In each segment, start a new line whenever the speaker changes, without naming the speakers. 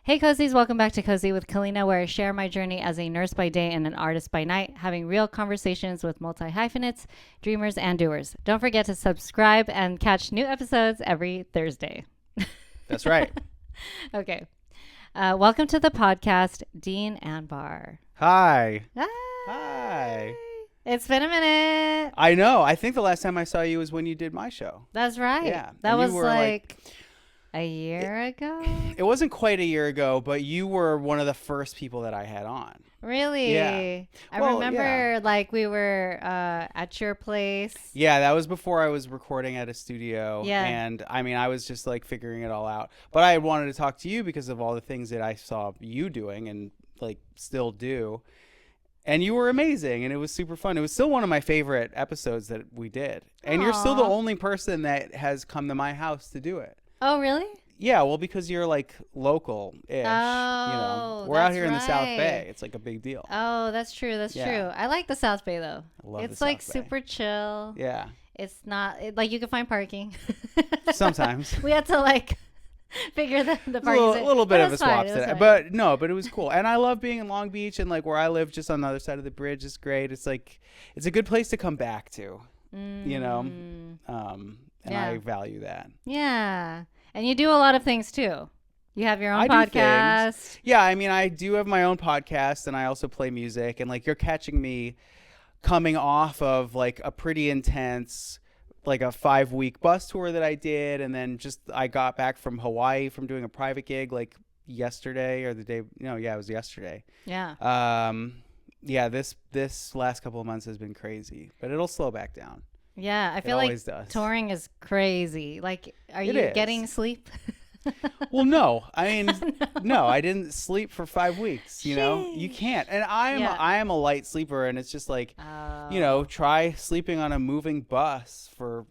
Hey Cozies, welcome back to Cozy with Calinnah, where I share my journey as a nurse by day and an artist by night, having real conversations with multi-hyphenates, dreamers, and doers. Don't forget to subscribe and catch new episodes every Thursday.
That's right.
Okay. Welcome to the podcast, Deen Anbar.
Hi.
Hi.
Hi.
It's been a minute.
I know. I think the last time I saw you was when you did my show.
That's right.
Yeah.
That
And you
was
were
like a year ago.
It wasn't quite a year ago, but you were one of the first people that I had on.
Really?
Yeah.
I
Well,
remember like we were at your place.
Yeah, that was before I was recording at a studio.
Yeah.
And I mean, I was just like figuring it all out. But I wanted to talk to you because of all the things that I saw you doing and like still do. And you were amazing, and it was super fun. It was still one of my favorite episodes that we did. And you're still the
Aw.
only person that has come to my house to do it.
Oh, really?
Yeah, well, because you're like local-ish.
Oh,
we're out
that's
here in the South
right.
Bay. It's like a big deal.
Oh, that's true. That's
Yeah.
true. I like the South Bay though.
I love
It's
the
like
South Bay.
super chill.
Yeah,
It's not like you can find parking.
sometimes.
We had to like figure the
A
parking.
little bit
But
of a
it's fine,
swap
it's
today,
fine.
but it was cool. And I love being in Long Beach, and like where I live, just on the other side of the bridge, is great. It's like it's a good place to come back to, you know. And
Yeah.
I value that.
Yeah, and you do a lot of things too. You have your own
I do
podcast.
things. Yeah, I mean, I do have my own podcast, and I also play music. And like, you're catching me coming off of like a pretty intense, like a 5-week bus tour that I did, and then just I got back from Hawaii from doing a private gig like yesterday or the day. No, yeah, it was yesterday.
Yeah.
Yeah, this last couple of months has been crazy, but it'll slow back down.
Yeah, I
It
feel like
always does.
touring is crazy. Like, are
It
you
is.
getting sleep?
Well, no, I mean, no, I didn't sleep for 5 weeks. You know, you
Sheesh.
can't. And
Yeah.
I am a light sleeper, and it's just like, you know, try sleeping on a moving bus for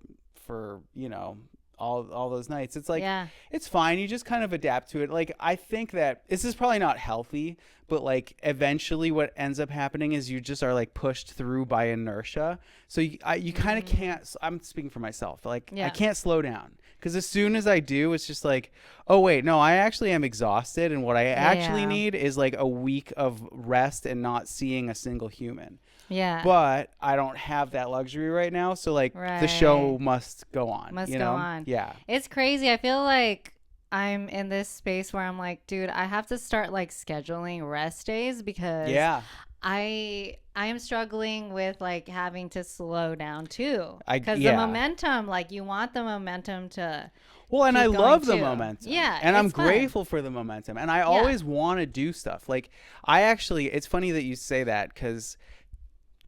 you know all those nights. It's like
Yeah.
it's fine. You just kind of adapt to it. Like, I think that this is probably not healthy, but like eventually what ends up happening is you just are like pushed through by inertia. So you kind of can't. I'm speaking for myself. Like,
Yeah.
I can't slow down. Because as soon as I do, it's just like, oh, wait, no, I actually am exhausted. And what I actually
Yeah.
need is like a week of rest and not seeing a single human.
Yeah.
But I don't have that luxury right now. So like the show must go on.
Must
you
go
know?
on.
Yeah.
It's crazy. I feel like I'm in this space where I'm like, dude, I have to start like scheduling rest days because
Yeah.
I am struggling with like having to slow down too.
Yeah.
Because the momentum, like you want the momentum to
Well, and
keep
I
going
love the
too.
momentum.
Yeah,
And I'm
it's fun.
grateful for the momentum. And I always want to do stuff. Like, it's funny that you say that, because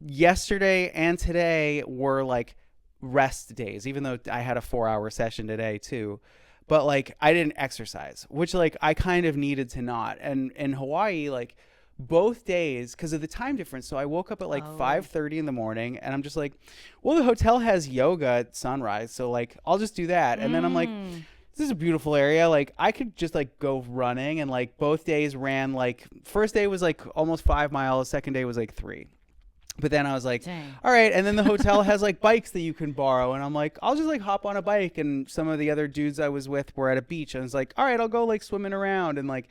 yesterday and today were like rest days, even though I had a 4-hour session today too. But like, I didn't exercise, which like I kind of needed to not. And in Hawaii, like both days, because of the time difference. So I woke up at like 5:30 in the morning, and I'm just like, well, the hotel has yoga at sunrise, so like I'll just do that. And then I'm like, this is a beautiful area. Like, I could just like go running. And like both days ran, like first day was like almost 5 miles. Second day was like 3. But then I was like,
Dang.
all right. And then the hotel has like bikes that you can borrow. And I'm like, I'll just like hop on a bike. And some of the other dudes I was with were at a beach. And I was like, all right, I'll go like swimming around. And like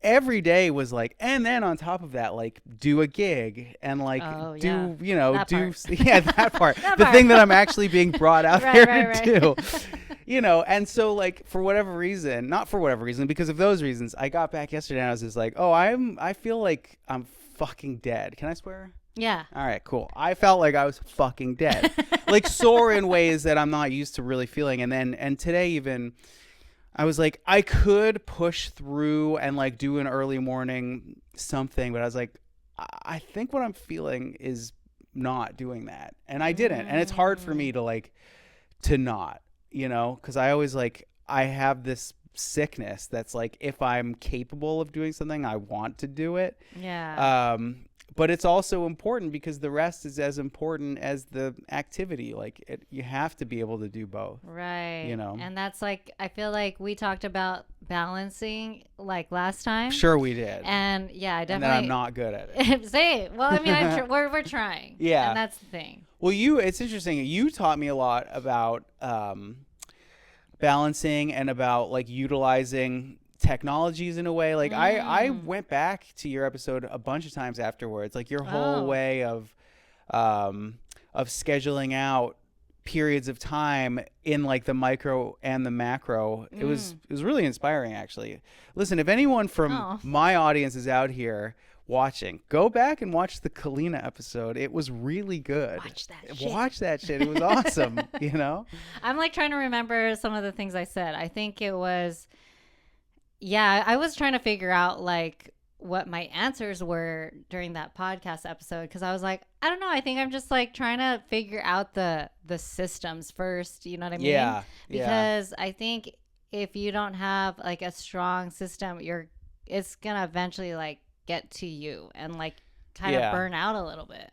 every day was like, and then on top of that, like do a gig and like do, you know,
That
do,
part.
yeah, that part.
That
the
part.
thing that I'm actually being brought out
Right,
there
right,
to
right.
do. You know, and so like for whatever reason, not for whatever reason, because of those reasons, I got back yesterday and I was just like, oh, I feel like I'm fucking dead. Can I swear?
Yeah.
All right, cool. I felt like I was fucking dead, like sore in ways that I'm not used to really feeling. And today even, I was like, I could push through and like do an early morning something, but I was like, I think what I'm feeling is not doing that, and I didn't. And it's hard for me to like to not, you know, because I always like I have this sickness that's like if I'm capable of doing something, I want to do it.
Yeah.
But it's also important because the rest is as important as the activity. Like you have to be able to do both.
Right.
You know?
And that's like, I feel like we talked about balancing like last time.
Sure, we did.
And yeah, I
And then
definitely.
I'm not good at it.
Say it. Well, I mean, we're trying.
Yeah.
And that's the thing.
Well, it's interesting. You taught me a lot about balancing and about like utilizing technologies in a way. Like I went back to your episode a bunch of times afterwards, like your whole way of scheduling out periods of time in like the micro and the macro. It was really inspiring, actually. Listen, if anyone from my audience is out here watching, go back and watch the Calinnah episode. It was really good. Watch that shit. It was awesome. You know,
I'm like trying to remember some of the things I said. I think it was, I was trying to figure out like what my answers were during that podcast episode, because I was like, I don't know, I think I'm just like trying to figure out the systems first, you know what I mean? Because I think if you don't have like a strong system, it's gonna eventually like get to you and like kind of burn out a little bit,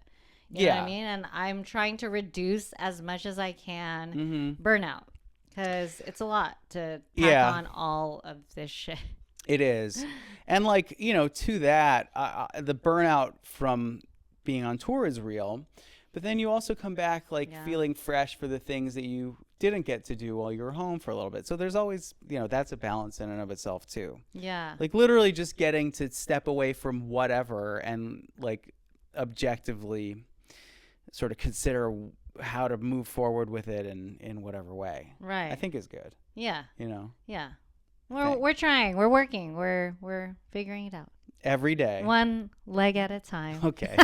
you know what I mean? And I'm trying to reduce as much as I can burnout, because it's a lot to pack on all of this shit.
It is. And like, you know, to that, the burnout from being on tour is real. But then you also come back like feeling fresh for the things that you didn't get to do while you were home for a little bit. So there's always, you know, that's a balance in and of itself too.
Yeah.
Like literally just getting to step away from whatever and like objectively sort of consider how to move forward with it in whatever way.
Right.
I think is good.
Yeah.
You know?
Yeah. We're trying. We're working. We're figuring it out.
Every day.
One leg at a time.
Okay.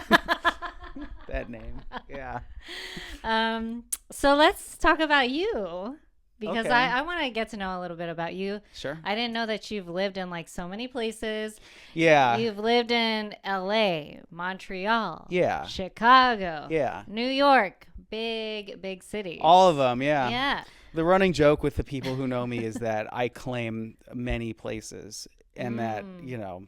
That name. Yeah.
So let's talk about you, because
Okay.
I want to get to know a little bit about you.
Sure.
I didn't know that you've lived in like so many places.
Yeah.
You've lived in LA, Montreal,
Yeah.
Chicago,
Yeah.
New York, big cities.
All of them. Yeah.
Yeah.
The running joke with the people who know me is that I claim many places, and that, you know,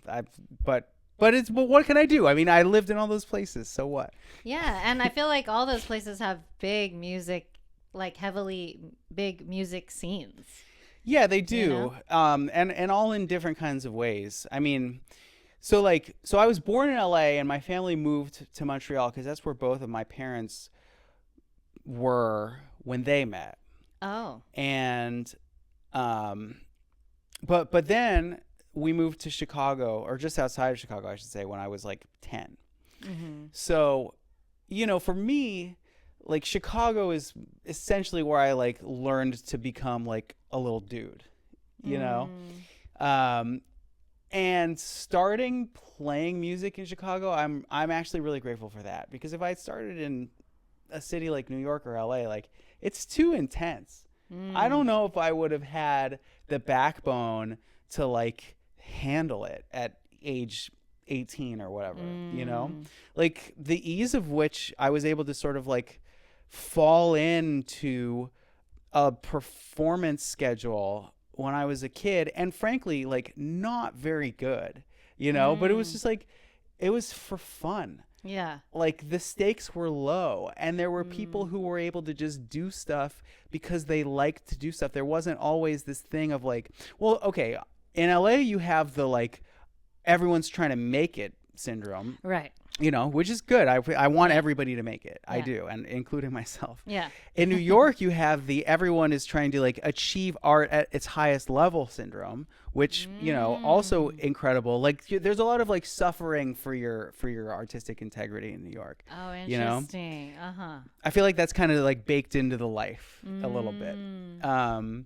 but what can I do? I mean, I lived in all those places, so what?
Yeah, and I feel like all those places have big music, like heavily big music scenes.
Yeah, they do.
You know?
And all in different kinds of ways. I mean, so I was born in LA, and my family moved to Montreal because that's where both of my parents were when they met.
Oh.
And but then we moved to Chicago, or just outside of Chicago, I should say, when I was like 10.
Mm-hmm.
So, you know, for me, like Chicago is essentially where I like learned to become like a little dude, you know? And starting playing music in Chicago, I'm actually really grateful for that, because if I had started in a city like New York or LA, like it's too intense. I don't know if I would have had the backbone to like handle it at age 18 or whatever, you know? Like the ease of which I was able to sort of like fall into a performance schedule when I was a kid, and frankly, like not very good, you know? But it was just like, it was for fun.
Yeah.
Like the stakes were low, and there were people who were able to just do stuff because they liked to do stuff. There wasn't always this thing of like, well, okay, in LA you have the like everyone's trying to make it syndrome.
Right.
You know, which is good. I want everybody to make it. I do, and including myself.
Yeah.
In New York, you have the everyone is trying to like achieve art at its highest level syndrome, which, you know, also incredible. Like there's a lot of like suffering for your artistic integrity in New York.
Oh, interesting.
You know?
Uh-huh.
I feel like that's kind of like baked into the life a little bit. And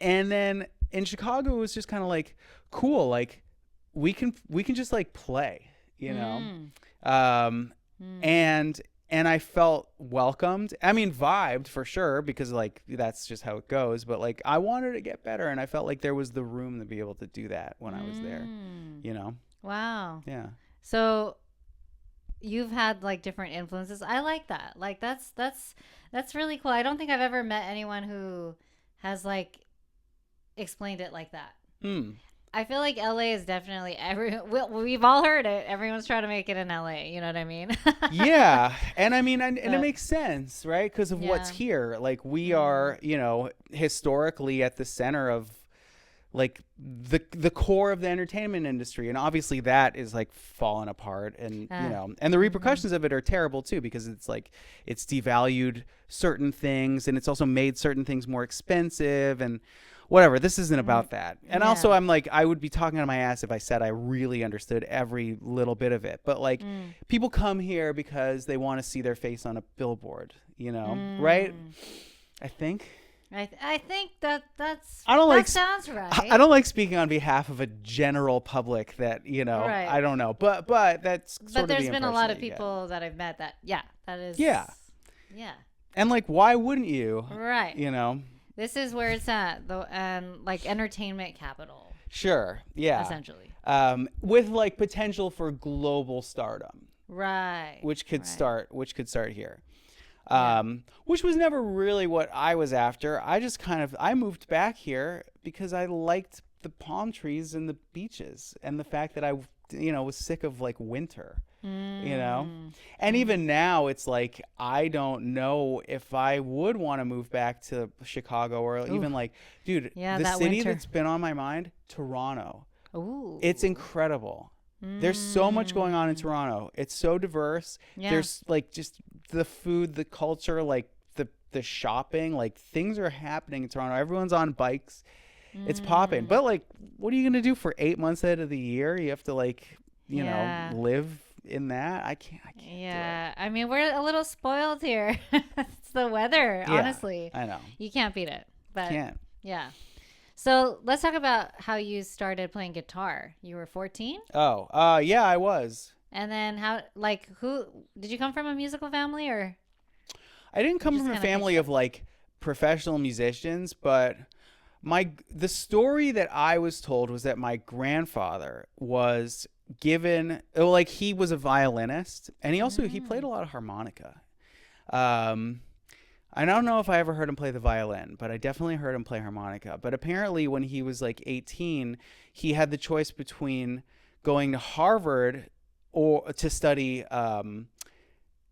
then in Chicago, it was just kind of like cool. Like we can just like play. You know, and I felt welcomed. I mean, vibed for sure, because like that's just how it goes. But like I wanted to get better, and I felt like there was the room to be able to do that when I was there. You know.
Wow.
Yeah.
So you've had like different influences. I like that. Like that's really cool. I don't think I've ever met anyone who has like explained it like that. I feel like LA is definitely we've all heard it. Everyone's trying to make it in LA. You know what I mean?
Yeah. And I mean, and it makes sense, right? Because of what's here. Like we are, you know, historically at the center of like the core of the entertainment industry. And obviously that is like fallen apart, and, you know, and the repercussions of it are terrible too, because it's like, it's devalued certain things, and it's also made certain things more expensive, and whatever. This isn't about that. And
Yeah.
also, I'm like, I would be talking on my ass if I said I really understood every little bit of it. But like, people come here because they want to see their face on a billboard, you know, right? I think.
I think that's
I don't
that
like
sounds right.
I don't like speaking on behalf of a general public that, you know,
Right.
I don't know. But that's sort
But
of
there's
the
been a lot
impression
of
that you get.
people that I've met that that is
Yeah.
yeah.
And like, why wouldn't you?
Right.
You know?
This is where it's at, though, and like entertainment capital,
Sure. Yeah.
essentially.
With like potential for global stardom,
Right.
which could
right.
start here. Which was never really what I was after. I just I moved back here because I liked the palm trees and the beaches and the fact that I, you know, was sick of like winter, you know? And even now it's like, I don't know if I would want to move back to Chicago or even like, dude,
Yeah,
the
that
city
winter.
that's been on my mind, Toronto.
Ooh.
It's incredible. There's so much going on in Toronto. It's so diverse.
Yeah.
There's like just the food, the culture, like the shopping, like things are happening in Toronto. Everyone's on bikes. It's popping. But like, what are you going to do for 8 months out of the year? You have to like, you know, live in that. I can't
Yeah. I mean, we're a little spoiled here. It's the weather,
Yeah,
honestly.
I know.
You can't beat it. But
Can't.
yeah. So let's talk about how you started playing guitar. You were 14?
Oh, yeah, I was.
And then who did you come from a musical family or?
I didn't come
just
from a
kinda
family of like professional musicians, but the story that I was told was that my grandfather was given, like, he was a violinist, and he played a lot of harmonica. I don't know if I ever heard him play the violin, but I definitely heard him play harmonica. But apparently when he was like 18, he had the choice between going to Harvard or to study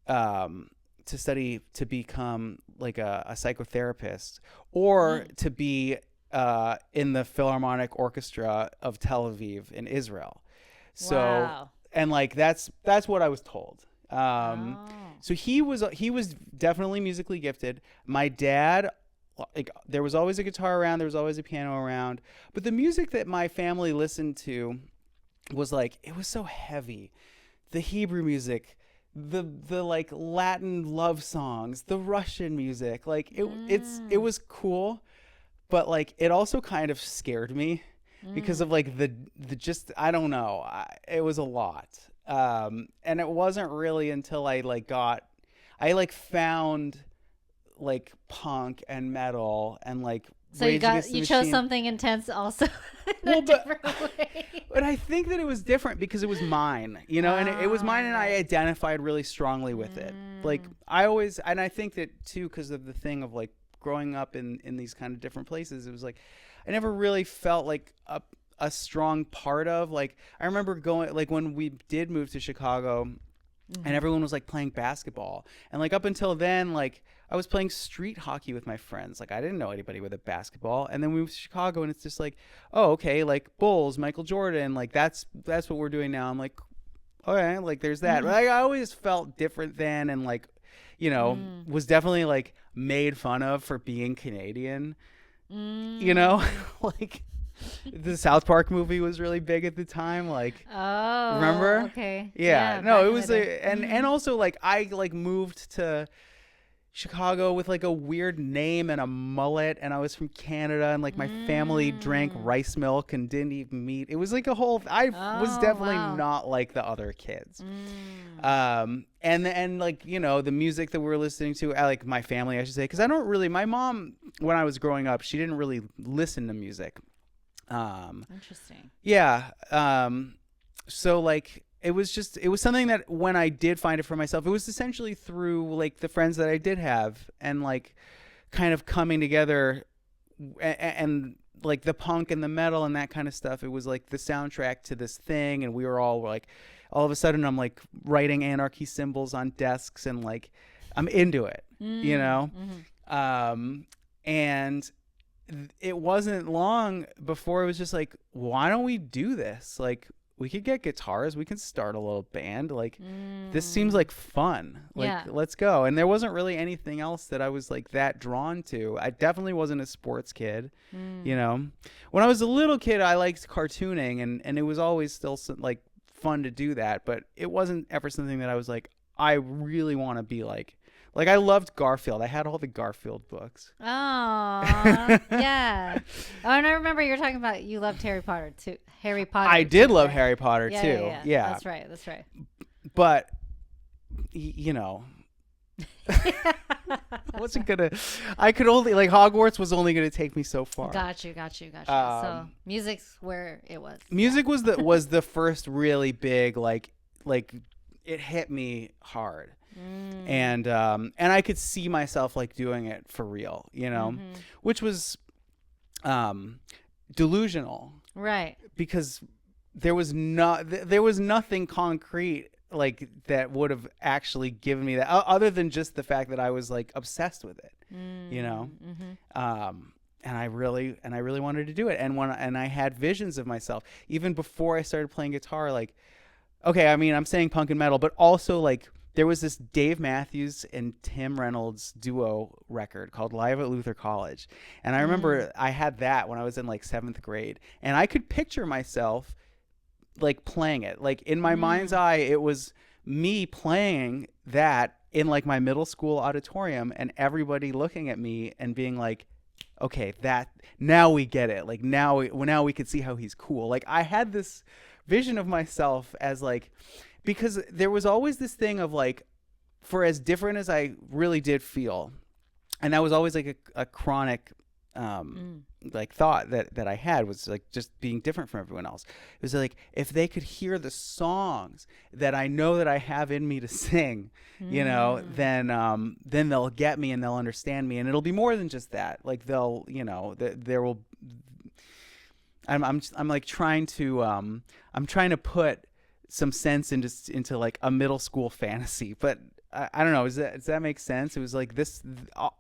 to become like a psychotherapist, or to be in the Philharmonic Orchestra of Tel Aviv in Israel. So,
Wow.
and like that's what I was told. So he was definitely musically gifted. My dad, like, there was always a guitar around, there was always a piano around, but the music that my family listened to was like, it was so heavy. The Hebrew music, the like Latin love songs, the Russian music, like it was cool, but like it also kind of scared me because of like the just, I don't know, it was a lot. And it wasn't really until I found like punk and metal and like
So
Rage Against the
you chose
Machine.
something intense also in a
Well,
different way.
But I think that it was different because it was mine, you know, and it was mine, and I identified really strongly with it. Like I think that too, because of the thing of like growing up in these kind of different places, it was like I never really felt like a strong part of, like, I remember going, like, when we did move to Chicago and everyone was like playing basketball, and like up until then, like, I was playing street hockey with my friends. Like, I didn't know anybody with a basketball. And then we moved to Chicago and it's just like, oh, okay, like Bulls, Michael Jordan, like that's what we're doing now. I'm like, okay, like there's that. Like, I always felt different then, and like, you know, was definitely like made fun of for being Canadian. You know, like the South Park movie was really big at the time. Like,
Oh,
remember?
okay.
Yeah,
back
no, it
in
was
the day.
and also like I like moved to Chicago with like a weird name and a mullet, and I was from Canada, and like my family drank rice milk and didn't eat meat. It was like a whole, I was
Oh,
definitely
wow.
not like the other kids. And like, you know, the music that we were listening to, like my family, I should say, because I don't really, my mom, when I was growing up, she didn't really listen to music.
Interesting.
Yeah. So like it was something that when I did find it for myself, it was essentially through like the friends that I did have, and like kind of coming together, and like the punk and the metal and that kind of stuff. It was like the soundtrack to this thing, and we were all like, all of a sudden I'm like writing anarchy symbols on desks, and like I'm into it, you know? And it wasn't long before it was just like, why don't we do this? Like, we could get guitars. We can start a little band. Like, this seems like fun. Like, let's go. And there wasn't really anything else that I was like that drawn to. I definitely wasn't a sports kid. You know, when I was a little kid, I liked cartooning, and it was always still like fun to do that. But it wasn't ever something that I was like, I really want to be like. Like, I loved Garfield. I had all the Garfield books.
Oh, yeah. Oh, and I remember you were talking about you loved Harry Potter too. Harry Potter.
I did love Harry Potter too.
Yeah. That's right.
But, you know, wasn't gonna. I could only like Hogwarts was only gonna take me so far.
Got you. So music's where it was.
Music was the first really big like it hit me hard. And I could see myself like doing it for real, you know, which was delusional,
right?
Because there was nothing concrete like that would have actually given me that other than just the fact that I was like obsessed with it, you know. And I really wanted to do it, and I had visions of myself even before I started playing guitar. Like, okay, I mean, I'm saying punk and metal, but also like. There was this Dave Matthews and Tim Reynolds duo record called Live at Luther College. And I remember I had that when I was in like 7th grade. And I could picture myself like playing it. Like in my mind's eye, it was me playing that in like my middle school auditorium and everybody looking at me and being like, okay, that now we get it. Like now we could see how he's cool. Like I had this vision of myself as like, because there was always this thing of like, for as different as I really did feel, and that was always like a chronic like thought that I had was like just being different from everyone else. It was like if they could hear the songs that I know that I have in me to sing, you know, then they'll get me and they'll understand me, and it'll be more than just that. Like they'll, you know, there will. I'm like trying to put some sense into like a middle school fantasy, but I don't know. Does that make sense? It was like this.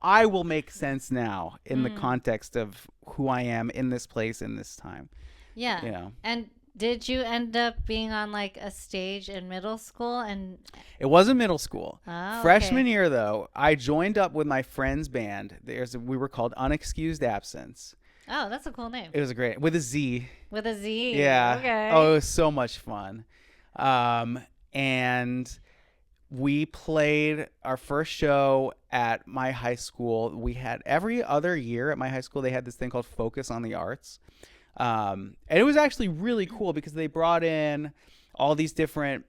I will make sense now in the context of who I am in this place in this time.
Yeah.
You know.
And did you end up being on like a stage in middle school? And
it wasn't middle school.
Oh,
Freshman year though, I joined up with my friend's band. We were called Unexcused Absence.
Oh, that's a cool name.
It was great with a Z.
With a Z.
Yeah.
Okay.
Oh, it was so much fun. And we played our first show at my high school. We had every other year at my high school, they had this thing called Focus on the Arts. And it was actually really cool because they brought in all these different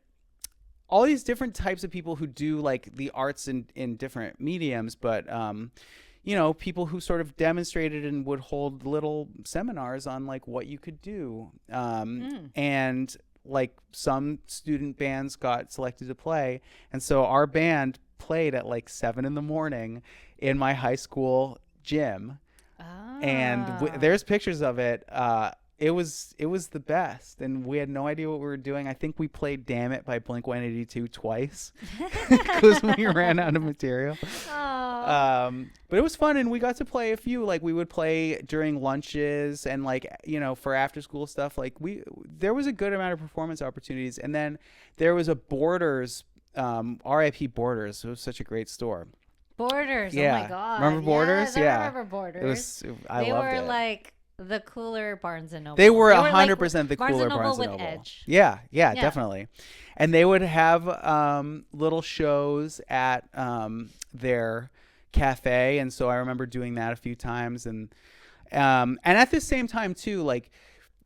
types of people who do like the arts in different mediums, but, you know, people who sort of demonstrated and would hold little seminars on like what you could do. And like some student bands got selected to play. And so our band played at like 7 a.m. in my high school gym. And there's pictures of it. It was the best, and we had no idea what we were doing. I think we played "Damn It" by Blink-182 twice because we ran out of material. But it was fun, and we got to play a few. Like we would play during lunches, and like, you know, for after school stuff. Like there was a good amount of performance opportunities, and then there was a Borders, R.I.P. Borders. It was such a great store.
Borders.
Yeah.
Oh my god.
Remember Borders?
Yes,
yeah.
I remember Borders.
I loved it.
They were like the cooler Barnes and Noble.
They were 100% like the cooler
Barnes
Barnes
and
and Noble.
Edge.
Yeah, definitely. And they would have little shows at their cafe, and so I remember doing that a few times. And at the same time too, like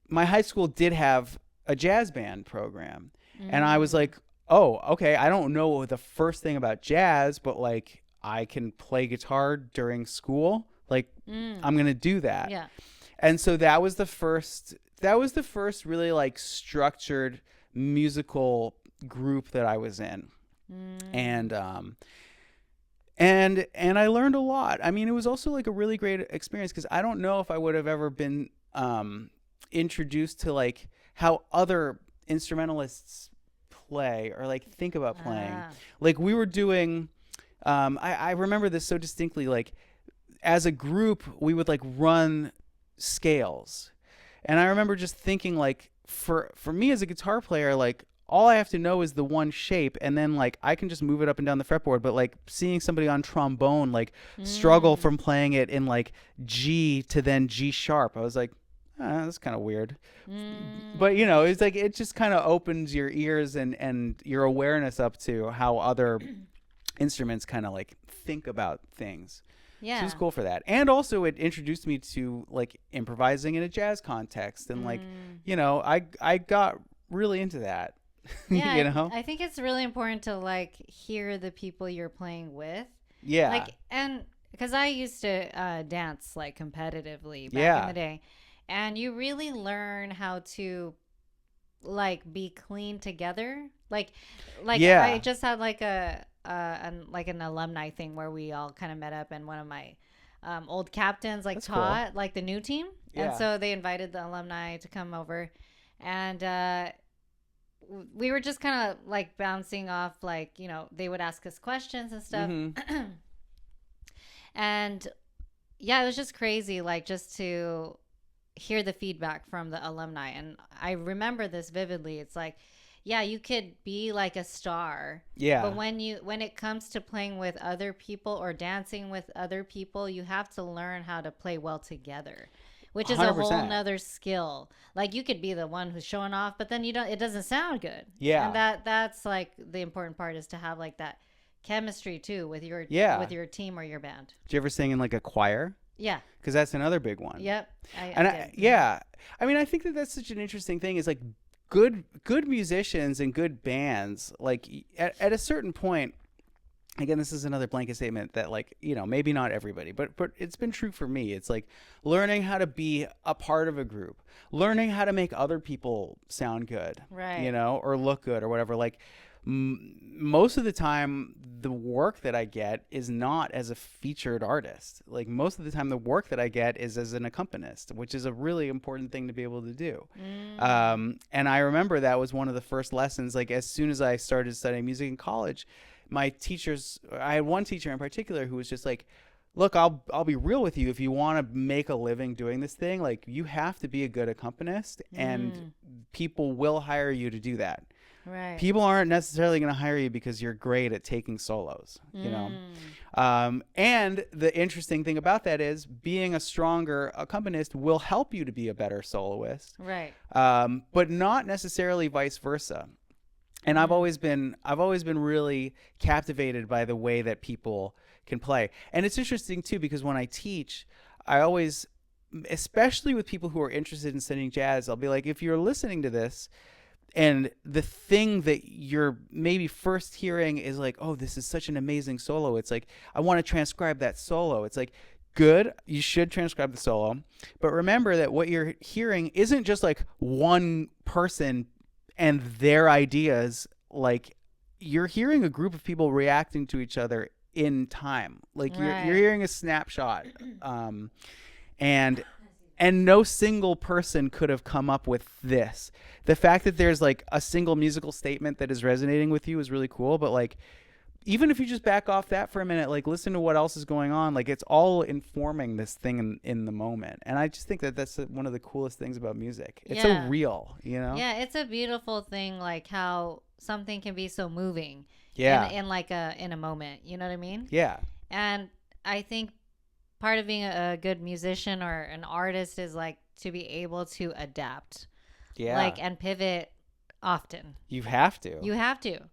my high school did have a jazz band program, and I was like, oh, okay, I don't know the first thing about jazz, but like I can play guitar during school. Like I'm gonna do that.
Yeah.
And so that was the first really like structured musical group that I was in. And I learned a lot. I mean, it was also like a really great experience because I don't know if I would have ever been introduced to like how other instrumentalists play or like think about playing. Like we were doing I remember this so distinctly, like as a group we would like run scales, and I remember just thinking like for me as a guitar player, like all I have to know is the one shape, and then like I can just move it up and down the fretboard. But like seeing somebody on trombone like struggle from playing it in like G to then G sharp, I was like, that's kind of weird. But you know, it's like it just kind of opens your ears and your awareness up to how other instruments kind of like think about things.
Yeah.
So it was cool for that. And also it introduced me to like improvising in a jazz context, and like, you know, I got really into that.
Yeah,
You know?
I think it's really important to like hear the people you're playing with.
Yeah.
Like, and because I used to dance like competitively back
Yeah.
in the day, and you really learn how to like be clean together. Like
Yeah.
I just had like an alumni thing where we all kind of met up, and one of my old captains like
That's
taught like the new team, and
Yeah.
so they invited the alumni to come over, and we were just kind of like bouncing off, like, you know, they would ask us questions and stuff. And yeah, it was just crazy, like just to hear the feedback from the alumni. And I remember this vividly. It's like, yeah, you could be like a star.
Yeah.
But when it comes to playing with other people or dancing with other people, you have to learn how to play well together, which is a whole
100%.
nother skill. Like you could be the one who's showing off, but then it doesn't sound good.
Yeah.
And that's like the important part, is to have like that chemistry too with your team or your band.
Did you ever sing in like a choir?
Yeah.
Because that's another big one.
Yep.
Yeah. I mean, I think that's such an interesting thing, is like good musicians and good bands, like at a certain point, again, this is another blanket statement that, like, you know, maybe not everybody, but it's been true for me. It's like learning how to be a part of a group, learning how to make other people sound good,
right?
You know, or look good or whatever. Like most of the time, the work that I get is not as a featured artist. Like most of the time, the work that I get is as an accompanist, which is a really important thing to be able to do. And I remember that was one of the first lessons. Like as soon as I started studying music in college, my teachers, I had one teacher in particular who was just like, look, I'll be real with you. If you want to make a living doing this thing, like you have to be a good accompanist, and people will hire you to do that.
Right.
People aren't necessarily going to hire you because you're great at taking solos, you know? And the interesting thing about that is being a stronger accompanist will help you to be a better soloist.
Right.
But not necessarily vice versa. And I've always been really captivated by the way that people can play. And it's interesting too, because when I teach, I always, especially with people who are interested in studying jazz, I'll be like, if you're listening to this and the thing that you're maybe first hearing is like, oh, this is such an amazing solo, it's like, I want to transcribe that solo. It's like, good, you should transcribe the solo. But remember that what you're hearing isn't just like one person and their ideas. Like you're hearing a group of people reacting to each other in time. Like you're hearing a snapshot. And no single person could have come up with this. The fact that there's like a single musical statement that is resonating with you is really cool. But like, even if you just back off that for a minute, like listen to what else is going on, like it's all informing this thing in the moment. And I just think that that's one of the coolest things about music. It's so real, you know?
Yeah, it's a beautiful thing, like how something can be so moving.
Yeah.
In a moment, you know what I mean?
Yeah.
And I think part of being a good musician or an artist is like to be able to adapt.
Yeah.
Like, and pivot often.
You have to.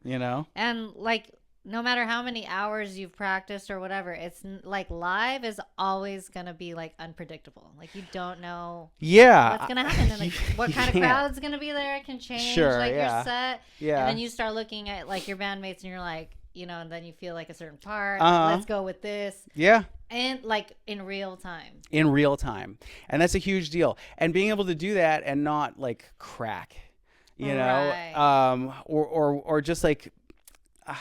You know? And like, no matter how many hours you've practiced or whatever, it's like like is always going to be like unpredictable. Like you don't know what's going to happen. And like what kind of crowd's going to be there. It can change your set. Yeah. And then you start looking at like your bandmates and you're like, you know, and then you feel like a certain part. Let's go with this.
Yeah.
And like in real time.
And that's a huge deal. And being able to do that and not like crack, you know, or just like, I'm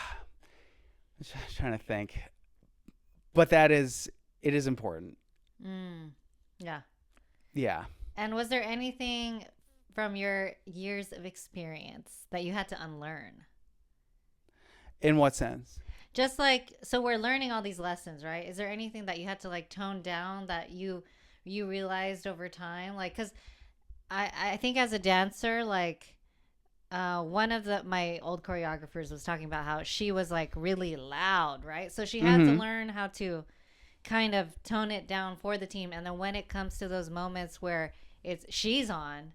trying to think, but it is important. Yeah.
And was there anything from your years of experience that you had to unlearn?
In what sense?
Just like, so we're learning all these lessons, right? Is there anything that you had to like tone down that you realized over time? Like, because I think as a dancer, like one of my old choreographers was talking about how she was like really loud, right? So she had to
Mm-hmm.
learn how to kind of tone it down for the team, and then when it comes to those moments where she's on,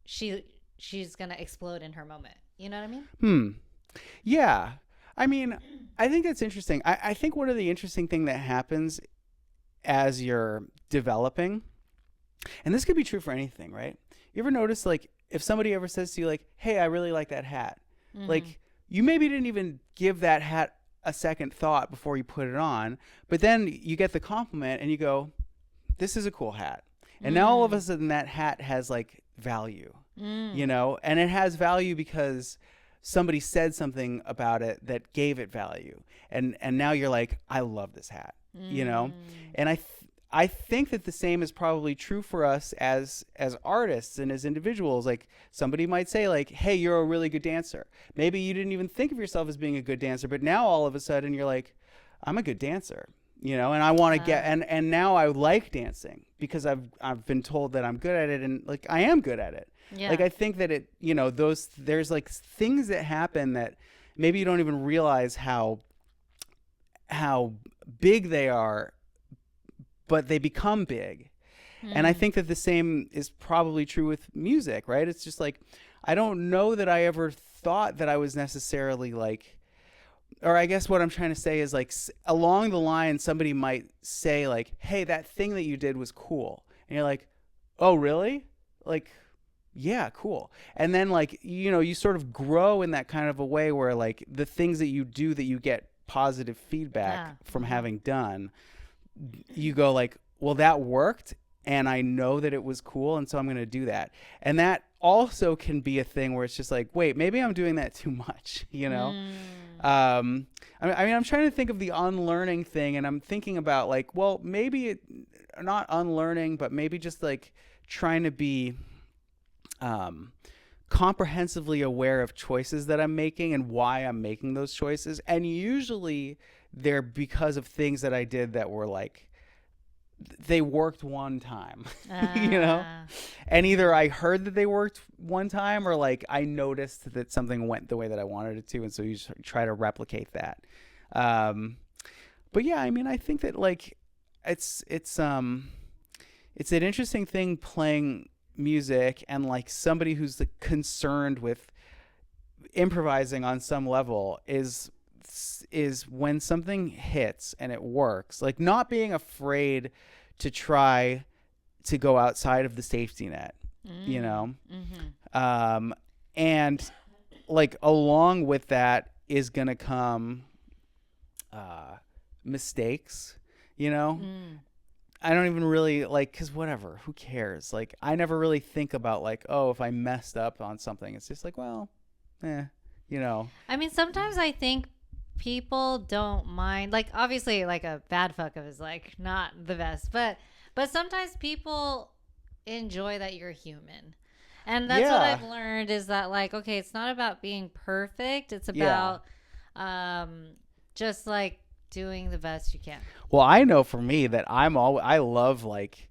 she she's gonna explode in her moment. You know what I mean?
Hmm. Yeah. I mean, I think that's interesting. I think one of the interesting thing that happens as you're developing, and this could be true for anything, right? You ever notice, like, if somebody ever says to you, like, hey, I really like that hat,
Mm-hmm.
like, you maybe didn't even give that hat a second thought before you put it on, but then you get the compliment and you go, this is a cool hat. And now all of a
Mm.
sudden that hat has like value,
Mm.
and it has value because somebody said something about it that gave it value. And now you're like, I love this hat, you know?
Mm.
And I think that the same is probably true for us as artists and as individuals. Like somebody might say like, hey, you're a really good dancer. Maybe you didn't even think of yourself as being a good dancer, but now all of a sudden you're like, I'm a good dancer, and I want to get
Ah.
and now I like dancing because I've been told that I'm good at it, and like I am good at it. Like
Yeah.
I think that those there's like things that happen that maybe you don't even realize how big they are, but they become big. And I
Mm.
think that the same is probably true with music, right? It's just like I don't know that I ever thought that I was necessarily like, or I guess what I'm trying to say is like along the line somebody might say like, hey, that thing that you did was cool, and you're like, oh really? Like, yeah, cool. And then like you sort of grow in that kind of a way where like the things that you do that you get positive feedback
Yeah.
from
Mm-hmm.
having done, you go like, well, that worked, and I know that it was cool, and so I'm going to do that. And that also can be a thing where it's just like, wait, maybe I'm doing that too much,
Mm.
um, I mean, I'm trying to think of the unlearning thing, and I'm thinking about like, well, maybe not unlearning, but maybe just like trying to be um, comprehensively aware of choices that I'm making and why I'm making those choices. And usually they're because of things that I did that were like, they worked one time, you know?
Ah.
And either I heard that they worked one time or like I noticed that something went the way that I wanted it to. And so you just try to replicate that. Um, but yeah, I mean, I think that like it's, it's, um, it's an interesting thing playing music and like somebody who's like, concerned with improvising on some level is when something hits and it works, like not being afraid to try to go outside of the safety net, you
Mm.
know
Mm-hmm.
um and like along with that is gonna come uh mistakes, you know
Mm.
I don't even really like, because whatever, who cares? Like I never really think about like, oh, if I messed up on something, it's just like, well, eh, you know
I mean, sometimes I think people don't mind. Like, obviously, like a bad fuck up is like not the best, but sometimes people enjoy that you're human, and that's what
yeah,
I've learned is that like, okay, it's not about being perfect. It's
yeah.
about um, just like doing the best you can.
Well, I know for me that I love like,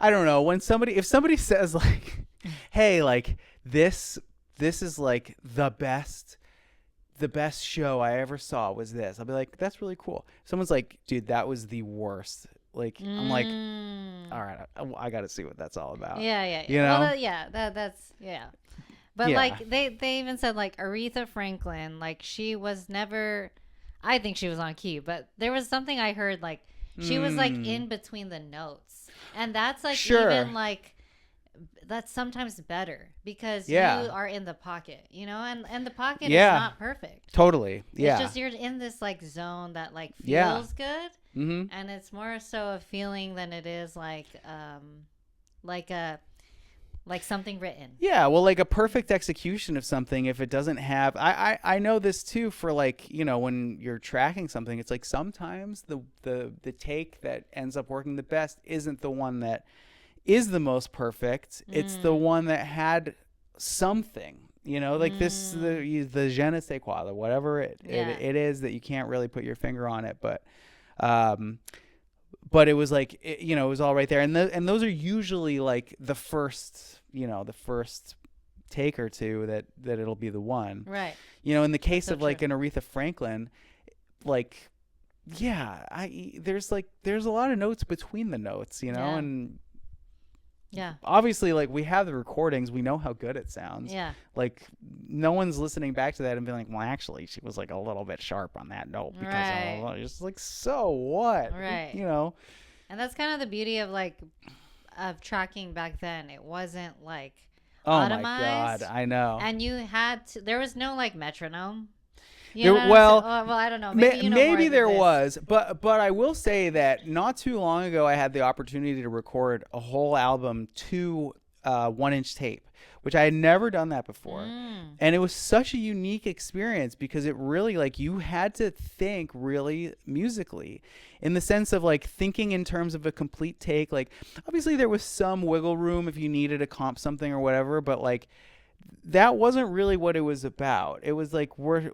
I don't know, when if somebody says like, hey, like this is like the best show I ever saw was this. I'll be like, that's really cool. Someone's like, dude, that was the worst. Like I'm like,
Mm.
all right, I got to see what that's all about.
Yeah, yeah,
You
yeah. Well,
know?
that's yeah. But
Yeah.
like they even said like Aretha Franklin, like she was never. I think she was on key, but there was something I heard like she was like
Mm,
in between the notes, and that's like
sure.
even like that's sometimes better because you
Yeah.
are in the pocket, you know, and the pocket is
Yeah.
not perfect.
Totally.
It's
Yeah.
just you're in this like zone that like
Yeah.
feels good,
Mhm.
and it's more so a feeling than it is like a like something written.
Yeah, well, like a perfect execution of something, if it doesn't have, I know this too for like, when you're tracking something, it's like sometimes the take that ends up working the best isn't the one that is the most perfect. It's the
Mm.
one that had something, like this
Mm.
the je ne sais quoi, whatever it, it
Yeah.
it is that you can't really put your finger on it, but um but it was like, it was all right there. And those are usually like the first take or two that it'll be the one.
Right.
In the case
so
of like
true.
an Aretha Franklin, like, yeah, there's a lot of notes between the notes,
Yeah.
and
Yeah.
obviously, like, we have the recordings, we know how good it sounds.
Yeah.
Like, no one's listening back to that and being like, well, actually, she was like a little bit sharp on that note because
Right.
it's like, so what?
Right. And that's kind of the beauty of like of tracking back then. It wasn't like
Oh
automized.
my God, I know.
And you had to, there was no like metronome.
Well,
I don't know. Maybe,
maybe there was, but I will say that not too long ago I had the opportunity to record a whole album to 1-inch tape, which I had never done that before. And it was such a unique experience because it really, like, you had to think really musically in the sense of like thinking in terms of a complete take. Like, obviously there was some wiggle room if you needed to comp something or whatever, but like that wasn't really what it was about. It was like we're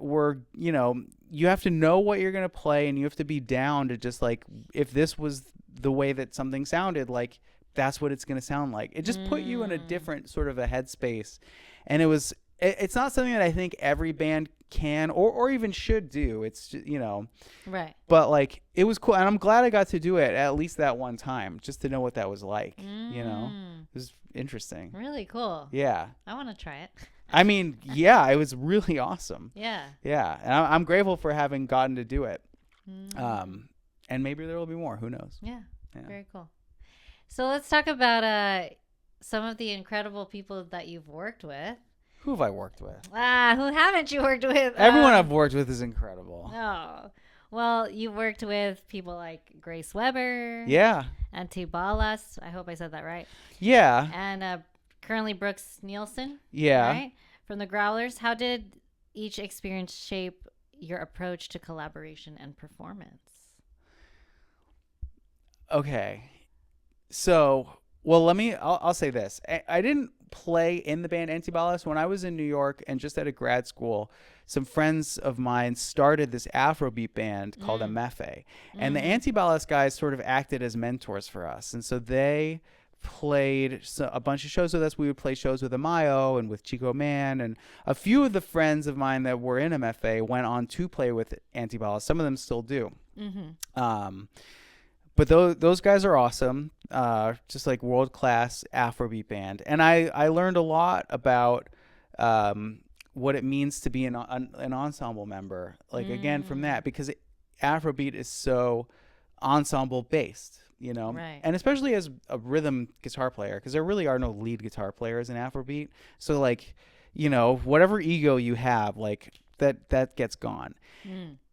you have to know what you're going to play, and you have to be down to just like, if this was the way that something sounded, like that's what it's going to sound like. It just put you in a different sort of a headspace. And it's not something that I think every band can or even should do. It's just,
right.
But like, it was cool, and I'm glad I got to do it at least that one time, just to know what that was like. It was interesting.
Really cool.
Yeah.
I want to try it.
I mean, yeah, it was really awesome.
Yeah.
Yeah, and I'm grateful for having gotten to do it. And maybe there will be more. Who knows?
Yeah. Very cool. So let's talk about some of the incredible people that you've worked with.
Who have I worked with?
Who haven't you worked with?
Everyone I've worked with is incredible.
Oh. Well, you worked with people like Grace Weber.
Yeah.
And Tibalas. I hope I said that right.
Yeah.
And currently Brooks Nielsen.
Yeah.
Right? From the Growlers. How did each experience shape your approach to collaboration and performance?
Okay. So, well, I'll say this. I didn't play in the band Antibalas. When I was in New York and just out of grad school, some friends of mine started this Afrobeat band called MFA. And the Antibalas guys sort of acted as mentors for us. And so they played a bunch of shows with us. We would play shows with Amayo and with Chico Man. And a few of the friends of mine that were in MFA went on to play with Antibalas. Some of them still do. But those guys are awesome, just like world-class Afrobeat band. And I learned a lot about what it means to be an ensemble member, like, again, from that, because Afrobeat is so ensemble-based,
Right.
and especially as a rhythm guitar player, because there really are no lead guitar players in Afrobeat. So, like, whatever ego you have, like, that gets gone.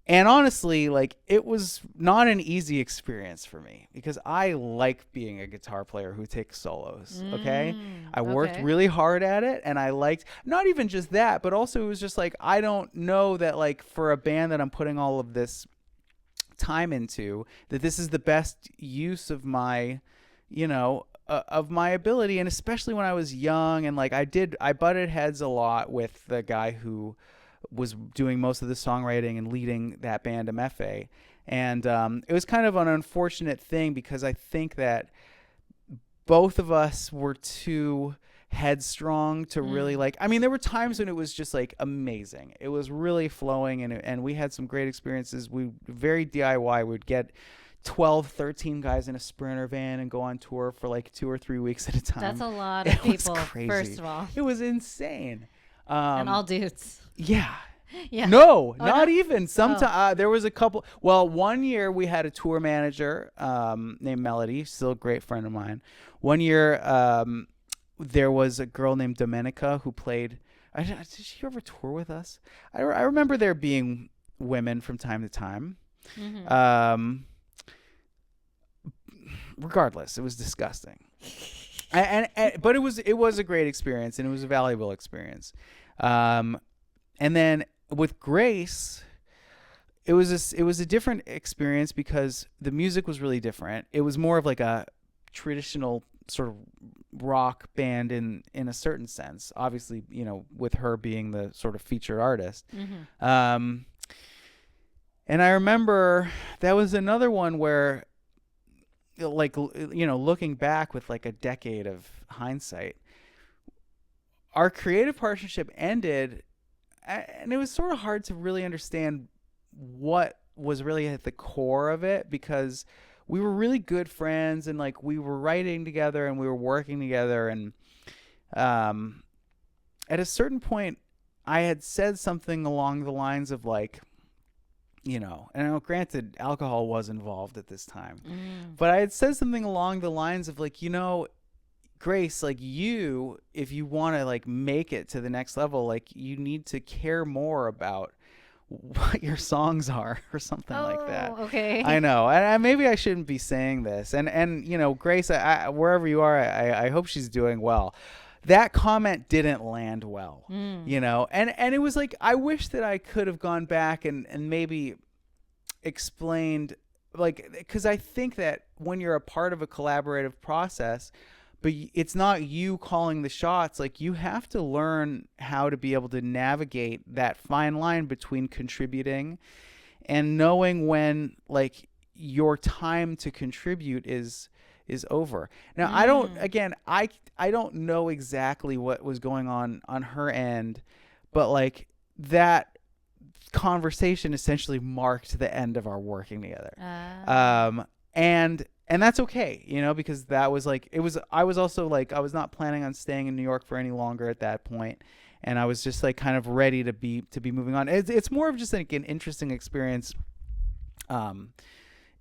And honestly, like, it was not an easy experience for me because I like being a guitar player who takes solos. Okay. I worked really hard at it, and I liked not even just that, but also it was just like, I don't know that, like, for a band that I'm putting all of this time into, that this is the best use of my, of my ability. And especially when I was young, and like, I butted heads a lot with the guy who was doing most of the songwriting and leading that band MFA. And it was kind of an unfortunate thing because I think that both of us were too headstrong to really like, I mean, there were times when it was just like amazing. It was really flowing, and we had some great experiences. We very DIY. We'd get 12, 13 guys in a Sprinter van and go on tour for like 2 or 3 weeks at a time.
That's a lot of people, first of all.
It was insane.
And all dudes.
Yeah.
Yeah.
No,
Oh,
not
no?
even. Sometimes there was a couple. Well, one year we had a tour manager named Melody, still a great friend of mine. One year there was a girl named Domenica who played. Did she ever tour with us? I remember there being women from time to time. Regardless, it was disgusting. But it was a great experience, and it was a valuable experience. And then with Grace, it was a different experience because the music was really different. It was more of like a traditional sort of rock band in a certain sense, obviously, with her being the sort of featured artist. And I remember that was another one where like, looking back with like a decade of hindsight, our creative partnership ended, and it was sort of hard to really understand what was really at the core of it, because we were really good friends, and like we were writing together and we were working together, and at a certain point I had said something along the lines of like, and granted alcohol was involved at this time, but I had said something along the lines of like, Grace, like, if you want to like make it to the next level, like you need to care more about what your songs are, or something like that.
Okay.
I know. And maybe I shouldn't be saying this. And Grace, wherever you are, I hope she's doing well. That comment didn't land well, and it was like, I wish that I could have gone back and maybe explained, like, because I think that when you're a part of a collaborative process, but it's not you calling the shots, like you have to learn how to be able to navigate that fine line between contributing and knowing when like your time to contribute is over. Now, I don't know exactly what was going on her end, but like that conversation essentially marked the end of our working together. And that's okay, because that was like, I was also like, I was not planning on staying in New York for any longer at that point. And I was just like kind of ready to be moving on. It's more of just like an interesting experience,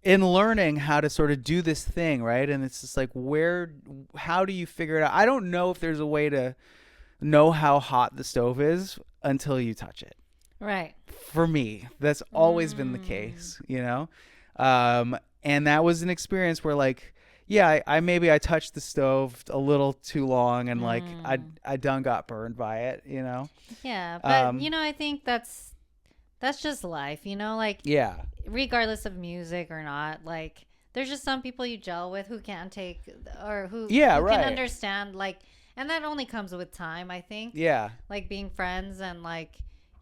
in learning how to sort of do this thing. Right. And it's just like, how do you figure it out? I don't know if there's a way to know how hot the stove is until you touch it.
Right.
For me, that's always been the case, and that was an experience where like, yeah, I touched the stove a little too long, and like I done got burned by it,
Yeah, but I think that's just life, like,
yeah,
regardless of music or not, like there's just some people you gel with who can't take, or who
right,
can understand, like, and that only comes with time, I think.
Yeah,
like being friends and like,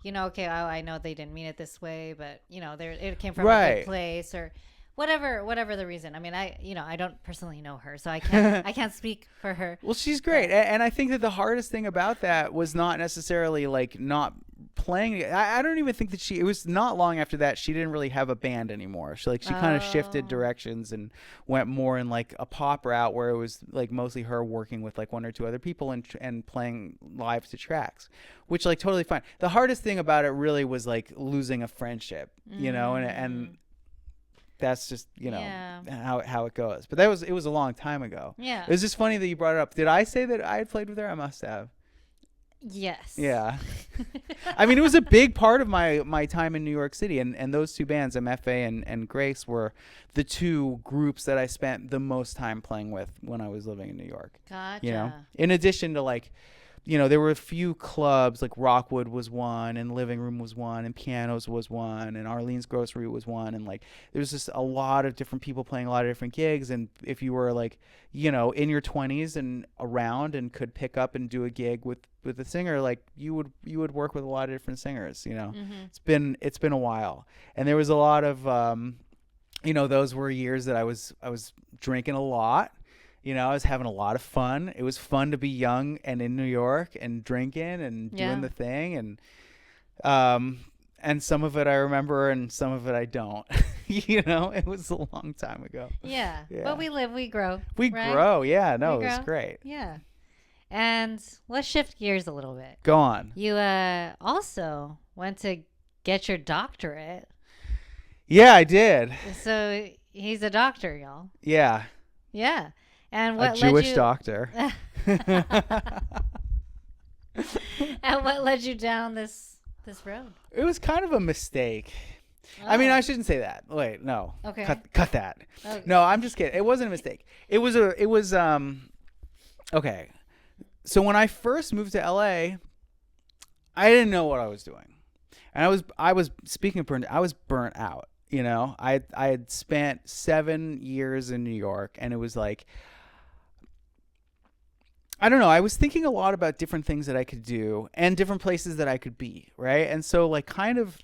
okay, I know they didn't mean it this way, but it came from a good place, or whatever the reason. I mean, I don't personally know her, so I can't speak for her.
Well, she's great. And I think that the hardest thing about that was not necessarily like not playing. I don't even think that it was not long after that she didn't really have a band anymore. She kind of shifted directions and went more in like a pop route, where it was like mostly her working with like one or two other people and playing live to tracks, which like totally fine. The hardest thing about it really was like losing a friendship, and that's just how it goes. But it was a long time ago.
Yeah,
it was just funny that you brought it up. Did I say that I had played with her? I must have.
Yes.
Yeah. I mean, it was a big part of my time in New York City, and those two bands, MFA and Grace, were the two groups that I spent the most time playing with when I was living in New York.
Gotcha.
In addition to like, there were a few clubs, like Rockwood was one, and Living Room was one, and Pianos was one, and Arlene's Grocery was one, and like there was just a lot of different people playing a lot of different gigs. And if you were like, in your 20s and around and could pick up and do a gig with a singer, like you would work with a lot of different singers.
Mm-hmm.
It's been a while, and there was a lot of those were years that I was drinking a lot. I was having a lot of fun. It was fun to be young and in New York and drinking and doing the thing. And some of it I remember and some of it I don't. It was a long time ago.
Yeah. But we live, we grow.
We grow. Yeah. No, it was great.
Yeah. And let's shift gears a little bit.
Go on.
You also went to get your doctorate.
Yeah, I did.
So he's a doctor, y'all.
Yeah.
Yeah. And what
a Jewish doctor.
And what led you down this road?
It was kind of a mistake. Oh. I mean, I shouldn't say that. Wait, no.
Okay.
Cut that. Okay. No, I'm just kidding. It wasn't a mistake. It was okay. So when I first moved to LA, I didn't know what I was doing. And I was speaking of burnt, I was burnt out, I had spent 7 years in New York, and it was like, I don't know. I was thinking a lot about different things that I could do and different places that I could be, right? And so like kind of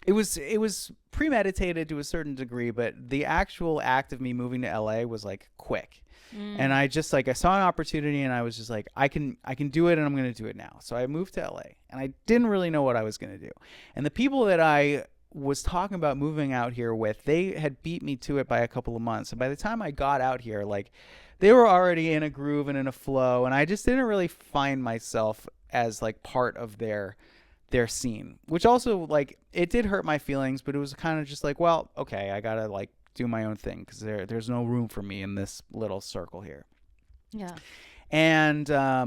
it was premeditated to a certain degree, but the actual act of me moving to LA was like quick. And I just like, I saw an opportunity and I was just like, I can do it, and I'm going to do it now. So I moved to LA, and I didn't really know what I was going to do. And the people that I was talking about moving out here with, they had beat me to it by a couple of months. And by the time I got out here, like, they were already in a groove and in a flow, and I just didn't really find myself as like part of their scene, which also, like, it did hurt my feelings, but it was kind of just like, well, okay, I gotta like do my own thing, because there's no room for me in this little circle here.
Yeah.
And I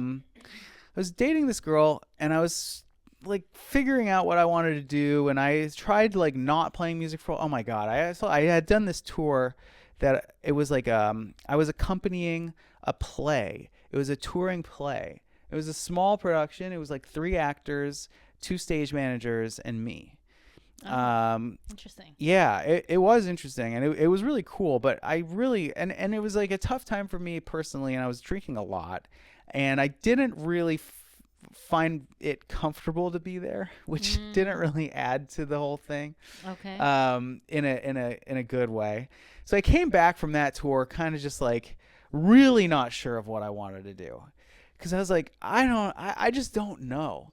was dating this girl, and I was like figuring out what I wanted to do, and I tried like not playing music for, oh my god, I had done this tour that it was like I was accompanying a play. It was a touring play. It was a small production. It was like 3 actors, 2 stage managers, and me.
Interesting.
Yeah, it was interesting, and it was really cool, but I really, and it was like a tough time for me personally, and I was drinking a lot, and I didn't really find it comfortable to be there, which didn't really add to the whole thing.
Okay.
In a good way. So I came back from that tour kind of just like really not sure of what I wanted to do, because I was like, I just don't know.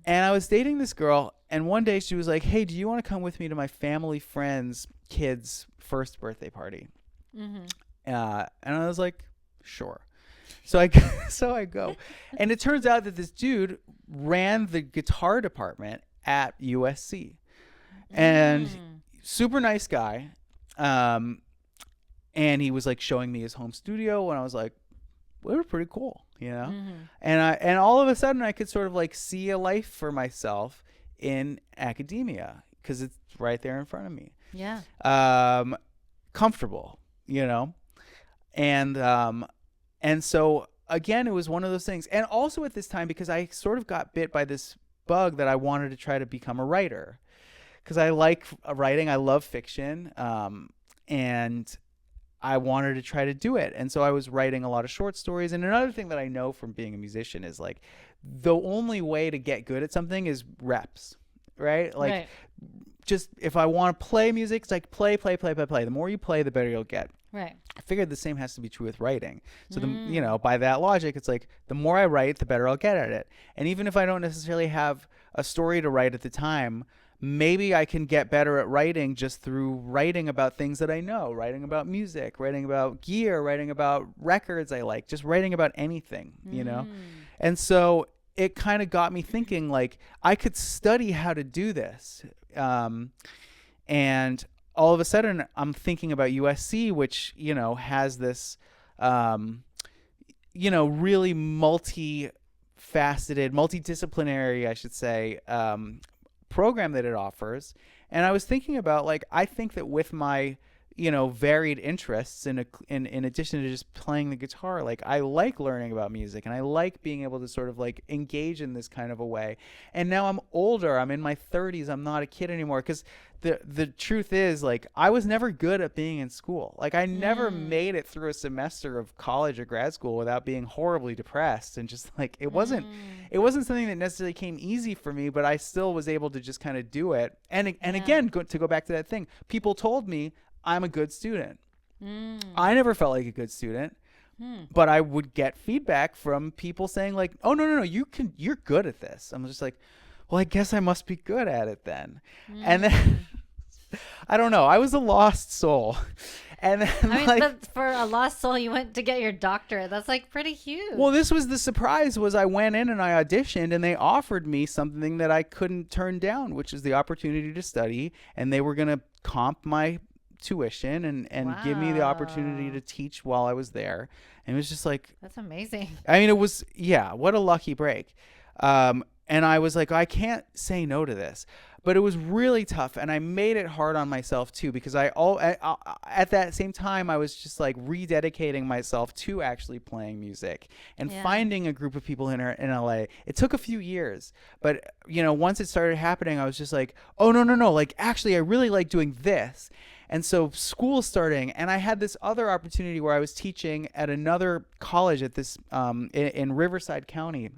And I was dating this girl, and one day she was like, hey, do you want to come with me to my family friend's kid's first birthday party? And I was like, sure. So I go, and it turns out that this dude ran the guitar department at USC, and super nice guy. And he was like showing me his home studio, and I was like, well, it was pretty cool, you know? And all of a sudden I could sort of like see a life for myself in academia, because it's right there in front of me.
Yeah.
Comfortable, you know? And so again, it was one of those things. And also at this time, because I sort of got bit by this bug that I wanted to try to become a writer, because I like writing. I love fiction. And I wanted to try to do it. And so I was writing a lot of short stories. And another thing that I know from being a musician is like the only way to get good at something is reps, right? Like just if I want to play music, it's like play. The more you play, the better you'll get.
Right.
I figured the same has to be true with writing. So you know, by that logic, it's like the more I write, the better I'll get at it. And even if I don't necessarily have a story to write at the time, maybe I can get better at writing just through writing about things that I know, writing about music, writing about gear, writing about records I like, just writing about anything, you know? And so it kind of got me thinking, like, I could study how to do this. And all of a sudden I'm thinking about USC, which, you know, has this, you know, really multifaceted, multidisciplinary, I should say, program that it offers. And I was thinking about, like, I think that with my, you know, varied interests in addition to just playing the guitar, like, I like learning about music, and I like being able to sort of like engage in this kind of a way. And now I'm older, I'm in my 30s, I'm not a kid anymore, because the truth is, like, I was never good at being in school. Like, I never made it through a semester of college or grad school without being horribly depressed, and just like it wasn't something that necessarily came easy for me, but I still was able to just kind of do it. And again, to go back to that thing, people told me I'm a good student. I never felt like a good student, but I would get feedback from people saying, like, oh, no, you're good at this. I'm just like, well, I guess I must be good at it then. And then I don't know. I was a lost soul. And then,
I mean, but for a lost soul, you went to get your doctorate. That's like pretty huge.
Well, this was the surprise, was I went in and I auditioned, and they offered me something that I couldn't turn down, which is the opportunity to study. And they were going to comp my tuition and give me the opportunity to teach while I was there. And it was just like,
that's amazing.
I mean, it was, yeah, what a lucky break. And I was like, I can't say no to this. But it was really tough, and I made it hard on myself too, because at that same time I was just like rededicating myself to actually playing music and finding a group of people in LA. It took a few years, but you know, once it started happening, I was just like, oh no, like, actually I really like doing this. And so school starting, and I had this other opportunity where I was teaching at another college at this in Riverside County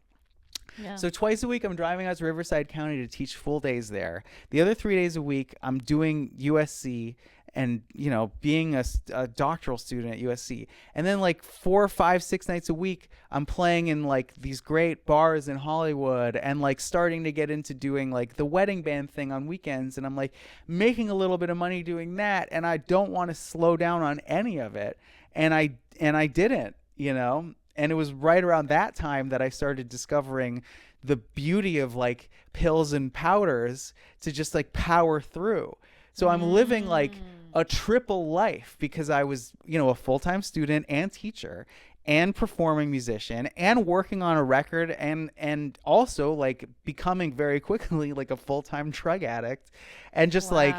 Yeah.
So twice a week, I'm driving out to Riverside County to teach full days there. The other 3 days a week, I'm doing USC and, you know, being a doctoral student at USC. And then like 4, 5, 6 nights a week, I'm playing in like these great bars in Hollywood and like starting to get into doing like the wedding band thing on weekends. And I'm like making a little bit of money doing that. And I don't want to slow down on any of it. And I didn't, you know. And it was right around that time that I started discovering the beauty of like pills and powders to just like power through. So I'm living like a triple life because I was, you know, a full-time student and teacher and performing musician and working on a record and also like becoming very quickly like a full-time drug addict and just like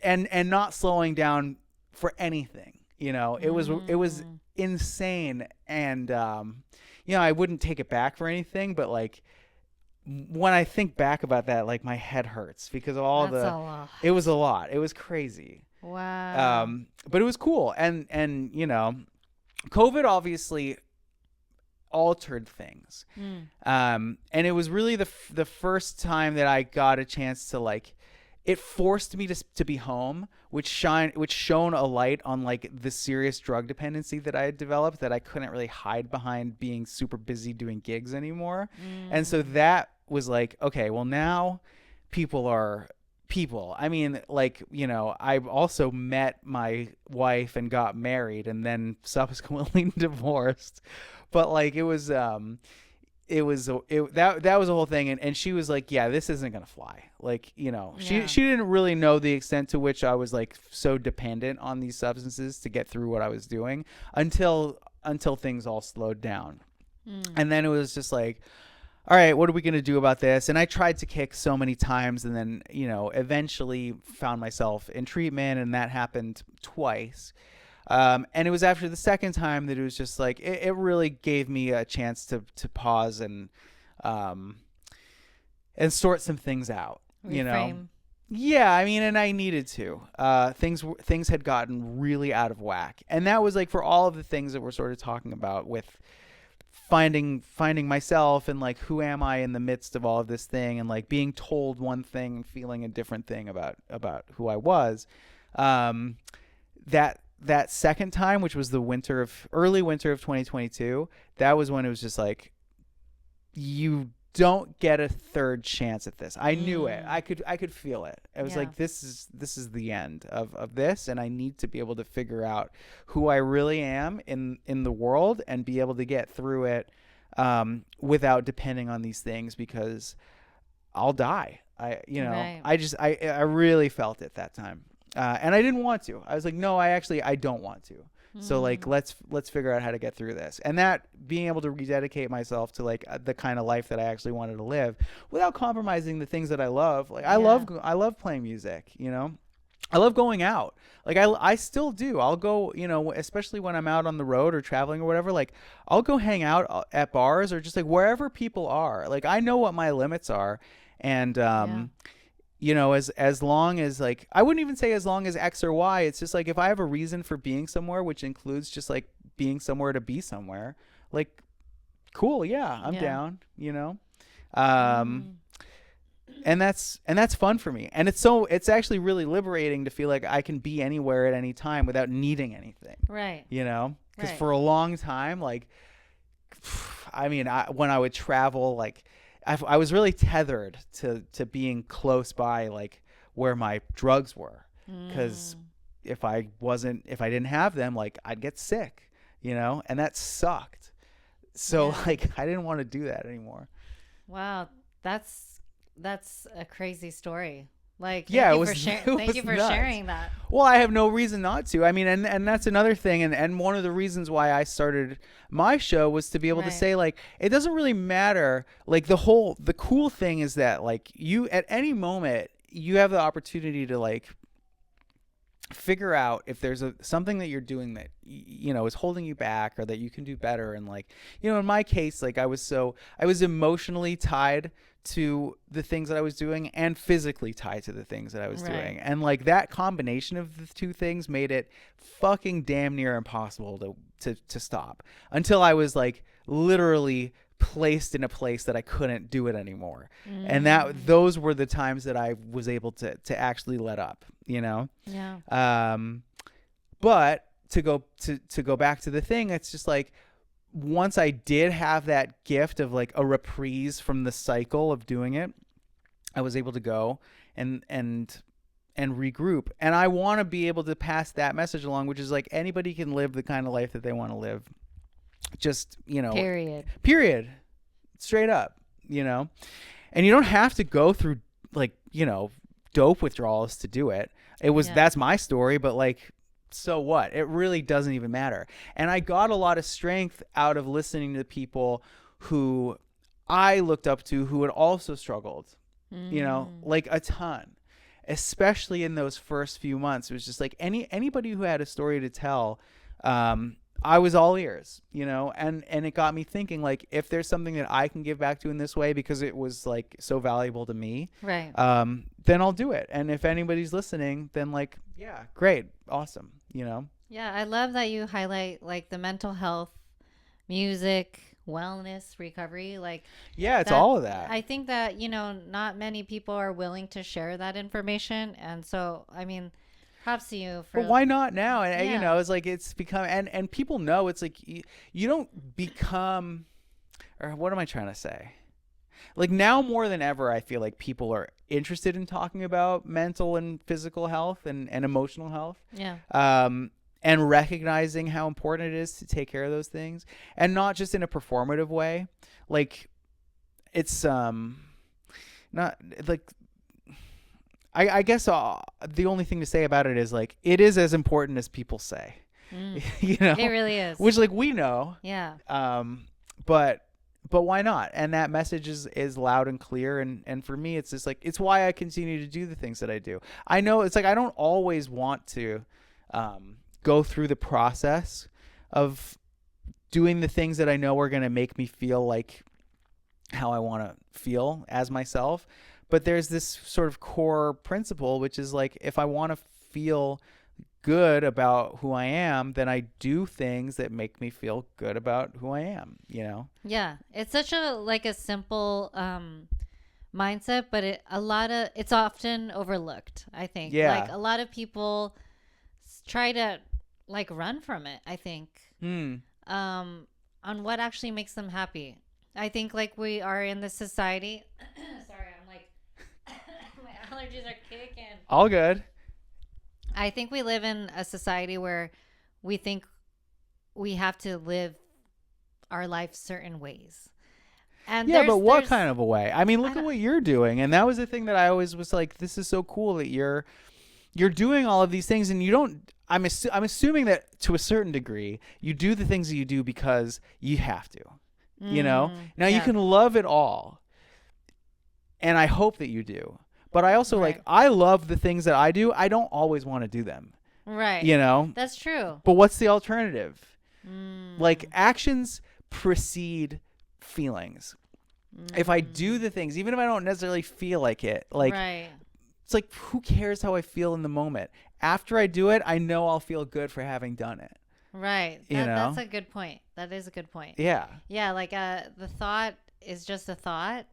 and not slowing down for anything. You know, it was insane. And, you know, I wouldn't take it back for anything, but like when I think back about that, like my head hurts because of all it was a lot. It was crazy.
Wow.
But it was cool. And, you know, COVID obviously altered things. And it was really the first time that I got a chance to like, it forced me to be home, which shone a light on like the serious drug dependency that I had developed that I couldn't really hide behind being super busy doing gigs anymore. And so that was like, okay, well now people are people. I mean, like, you know, I also met my wife and got married and then subsequently divorced. But like that was a whole thing. And she was like, yeah, this isn't going to fly. Like, you know, she didn't really know the extent to which I was like so dependent on these substances to get through what I was doing until things all slowed down. And then it was just like, all right, what are we going to do about this? And I tried to kick so many times and then, you know, eventually found myself in treatment, and that happened twice. And it was after the second time that it was just like it really gave me a chance to pause and sort some things out.
Reframe.
You know, yeah. I mean, and I needed to. Things had gotten really out of whack, and that was like for all of the things that we're sort of talking about with finding myself and like who am I in the midst of all of this thing, and like being told one thing and feeling a different thing about who I was. That second time, which was the early winter of 2022, that was when it was just like, you don't get a third chance at this. I knew it. I could feel it. I was like, this is the end of this, and I need to be able to figure out who I really am in the world and be able to get through it without depending on these things, because I'll die. I really felt it that time. And I didn't want to. I was like, no, I don't want to. So like, let's figure out how to get through this. And that being able to rededicate myself to like the kind of life that I actually wanted to live without compromising the things that I love. Like I love playing music, you know, I love going out. Like I still do. I'll go, you know, especially when I'm out on the road or traveling or whatever, like I'll go hang out at bars or just like wherever people are. Like I know what my limits are. And, you know, as long as like, I wouldn't even say as long as X or Y, it's just like, if I have a reason for being somewhere, which includes just like being somewhere to be somewhere, like, cool. Yeah, I'm down, you know? And that's fun for me. And it's actually really liberating to feel like I can be anywhere at any time without needing anything.
Right.
You know, because for a long time, like, I mean, when I would travel, like, I was really tethered to being close by, like where my drugs were, because if I didn't have them, like I'd get sick, you know, and that sucked. So like I didn't want to do that anymore.
Wow, that's a crazy story. Like,
thank
you for sharing that.
Well, I have no reason not to. I mean, and that's another thing. And one of the reasons why I started my show was to be able to say, like, it doesn't really matter. Like the cool thing is that like you, at any moment, you have the opportunity to like figure out if there's something that you're doing that, you know, is holding you back or that you can do better. And like, you know, in my case, like I was emotionally tied to the things that I was doing and physically tied to the things that I was doing. And like that combination of the two things made it fucking damn near impossible to stop, until I was like literally placed in a place that I couldn't do it anymore. And those were the times that I was able to actually let up, you know?
Yeah.
But to go back to the thing, it's just like, once I did have that gift of like a reprise from the cycle of doing it, I was able to go and regroup. And I want to be able to pass that message along, which is like, anybody can live the kind of life that they want to live. Just, you know, period. Straight up, you know, and you don't have to go through like, you know, dope withdrawals to do it. That's my story, but like, so what? It really doesn't even matter. And I got a lot of strength out of listening to people who I looked up to who had also struggled, you know, like a ton, especially in those first few months. It was just like anybody who had a story to tell, I was all ears, you know, and it got me thinking, like, if there's something that I can give back to in this way because it was like so valuable to me,
right?
Then I'll do it. And if anybody's listening, then like, yeah, great, awesome, you know.
Yeah, I love that you highlight like the mental health, music, wellness, recovery, like,
yeah, it's all of that.
I think that, you know, not many people are willing to share that information, and so I mean, props to you for.
But why not now? And you know, it's like, it's become, and people know, it's like you don't become, or what am I trying to say? Like, now more than ever, I feel like people are interested in talking about mental and physical health and emotional health.
Yeah.
And recognizing how important it is to take care of those things, and not just in a performative way. Like, it's not like, I guess the only thing to say about it is like, it is as important as people say. You know,
it really is.
Which, like, we know.
Yeah.
But why not? And that message is loud and clear. And for me, it's just like, it's why I continue to do the things that I do. I know it's like, I don't always want to go through the process of doing the things that I know are going to make me feel like how I want to feel as myself. But there's this sort of core principle, which is like, if I want to feel good about who I am, then I do things that make me feel good about who I am, you know?
Yeah. It's such a simple mindset, but it's often overlooked, I think.
Yeah.
Like, a lot of people try to like run from it, I think. On what actually makes them happy. I think like we are in this society. Sorry, I'm like, my allergies are kicking.
All good.
I think we live in a society where we think we have to live our life certain ways. And
yeah, but what kind of a way? I mean, look at what you're doing. And that was the thing that I always was like, this is so cool that you're doing all of these things, and you don't. I'm assuming that to a certain degree, you do the things that you do because you have to. You know? Now, you can love it all, and I hope that you do. But I also like, I love the things that I do. I don't always want to do them.
Right.
You know?
That's true.
But what's the alternative? Like, actions precede feelings. If I do the things, even if I don't necessarily feel like it, like, it's like, who cares how I feel in the moment? After I do it, I know I'll feel good for having done it.
Right. That's a good point. That is a good point.
Yeah.
Yeah. Like, the thought is just a thought,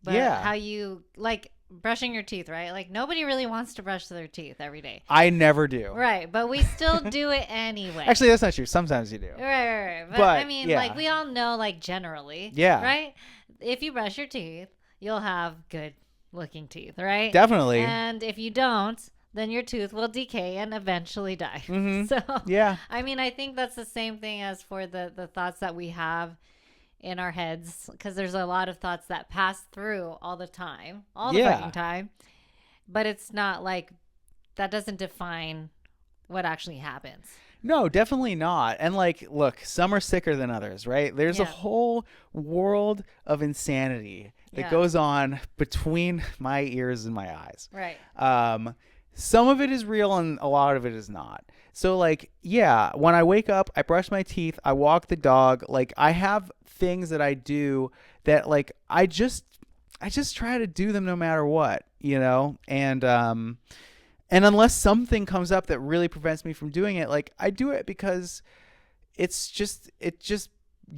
but how you, like, brushing your teeth, right? Like, nobody really wants to brush their teeth every day.
I never do.
Right. But we still do it anyway.
Actually, that's not true. Sometimes you do.
Right. But I mean, like, we all know, like, generally.
Yeah.
Right? If you brush your teeth, you'll have good looking teeth, right?
Definitely.
And if you don't, then your tooth will decay and eventually die. So, I mean, I think that's the same thing as for the thoughts that we have in our heads, because there's a lot of thoughts that pass through all the time, all the fucking time. But it's not like, that doesn't define what actually happens.
No, definitely not. And like, look, some are sicker than others, right? There's a whole world of insanity that goes on between my ears and my eyes.
Right.
Some of it is real and a lot of it is not. So like, when I wake up, I brush my teeth, I walk the dog, like, I have things that I do that, like, I just try to do them no matter what, you know? And unless something comes up that really prevents me from doing it, like, I do it because it just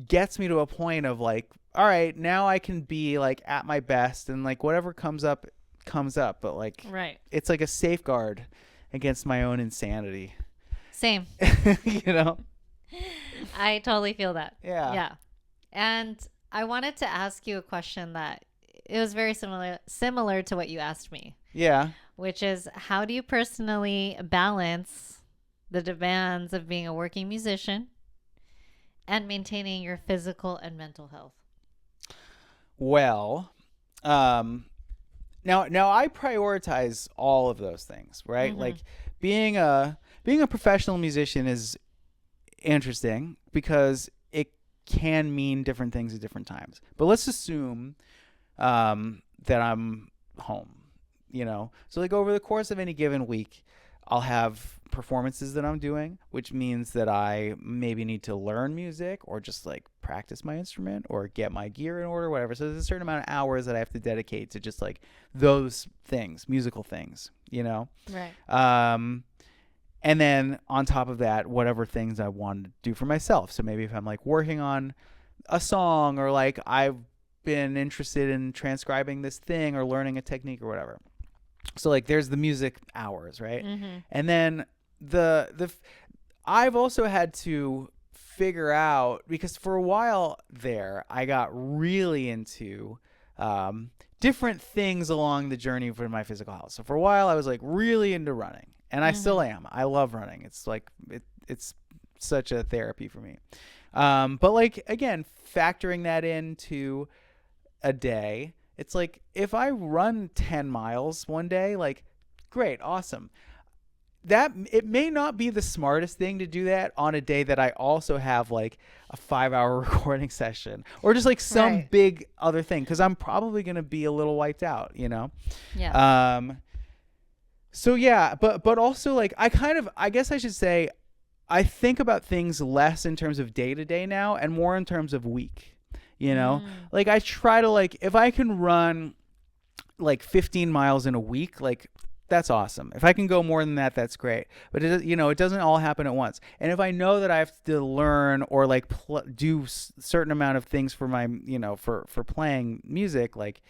gets me to a point of like, all right, now I can be like at my best, and like whatever comes up, but like
Right.
it's like a safeguard against my own insanity.
Same.
You know?
I totally feel that.
Yeah.
Yeah. And I wanted to ask you a question that it was very similar to what you asked me,
Yeah.
which is, how do you personally balance the demands of being a working musician and maintaining your physical and mental health?
Well, now I prioritize all of those things, right?
Mm-hmm.
Like being a professional musician is interesting because it can mean different things at different times. But let's assume that I'm home, you know. So like over the course of any given week, I'll have performances that I'm doing, which means that I maybe need to learn music or just like practice my instrument or get my gear in order, whatever. So there's a certain amount of hours that I have to dedicate to just like those things, musical things, you know?
Right.
And then on top of that, whatever things I want to do for myself. So maybe if I'm like working on a song, or like I've been interested in transcribing this thing or learning a technique or whatever. So like there's the music hours, right?
Mm-hmm.
And then I've also had to figure out, because for a while there I got really into different things along the journey for my physical health. So for a while I was like really into running, and I still am. I love running. It's like it's such a therapy for me. But like again, factoring that into a day, it's like if I run 10 miles one day, like great, awesome. That it may not be the smartest thing to do that on a day that I also have like a 5-hour recording session or just like some big other thing, because I'm probably going to be a little wiped out, you know?
Yeah.
So yeah, but also like I guess I should say I think about things less in terms of day to day now and more in terms of week. You know, like I try to like, if I can run like 15 miles in a week, like that's awesome. If I can go more than that, that's great. But it doesn't all happen at once. And if I know that I have to learn or like do certain amount of things for my, for playing music, like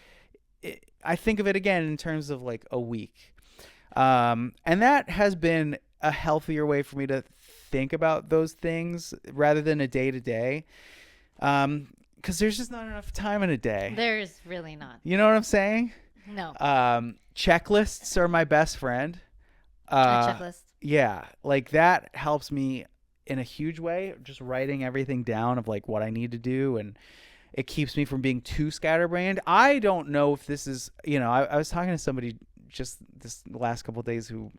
I think of it again in terms of like a week. And that has been a healthier way for me to think about those things rather than a day to day. Because there's just not enough time in a day.
There's really not.
You know what I'm saying?
No.
Checklists are my best friend.
A checklist.
Yeah. Like that helps me in a huge way. Just writing everything down of like what I need to do. And it keeps me from being too scatterbrained. I don't know if this is, I was talking to somebody just this last couple of days who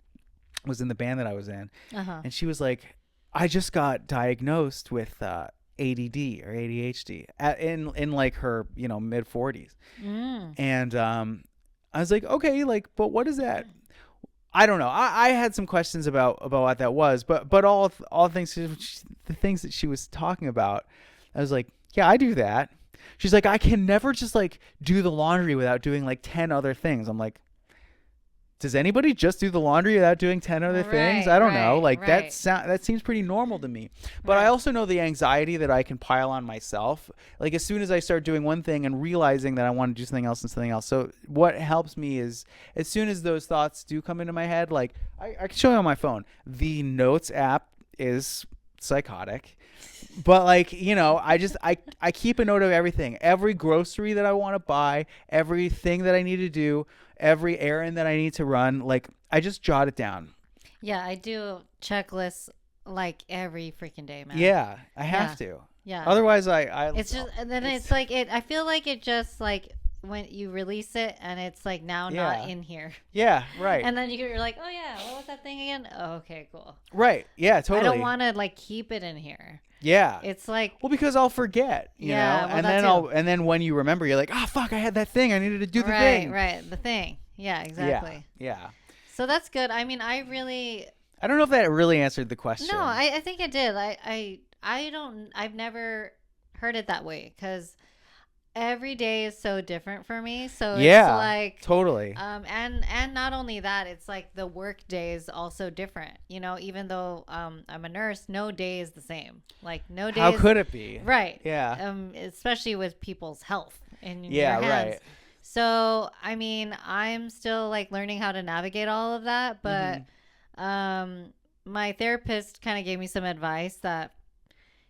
was in the band that I was in.
Uh-huh.
And she was like, I just got diagnosed with ADD or ADHD in like her mid 40s. And I was like, okay, like, but what is that? I don't know. I had some questions about what that was, but all things, the things that she was talking about, I was like, yeah, I do that. She's like, I can never just like do the laundry without doing like 10 other things. I'm like, does anybody just do the laundry without doing 10 other things? I don't know. Like that seems pretty normal to me. But I also know the anxiety that I can pile on myself. Like as soon as I start doing one thing and realizing that I want to do something else and something else. So what helps me is as soon as those thoughts do come into my head, like I can show you on my phone. The Notes app is psychotic. But like, I keep a note of everything. Every grocery that I want to buy, everything that I need to do, every errand that I need to run, like I just jot it down.
Yeah, I do checklists like every freaking day, man.
Yeah, I have to.
Yeah.
Otherwise, I
it's just, and then it's like I feel like it just like when you release it and it's like now not in here.
Yeah, right.
And then you're like, oh yeah, what was that thing again? Oh, okay, cool.
Right. Yeah, totally.
I don't want to like keep it in here.
Yeah.
It's like,
well, because I'll forget, you know, and then when you remember, you're like, oh fuck, I had that thing. I needed to do the thing.
Right, the thing. Yeah, exactly.
Yeah.
So that's good. I mean, I
don't know if that really answered the question.
No, I think it did. I've never heard it that way because every day is so different for me. So
Yeah,
it's like
totally.
and not only that, it's like the work day is also different. You know, even though I'm a nurse, no day is the same. Like no day
How
is,
could it be?
right.
Yeah.
Especially with people's health in
Yeah,
your hands.
right.
So, I mean, I'm still like learning how to navigate all of that, but my therapist kind of gave me some advice that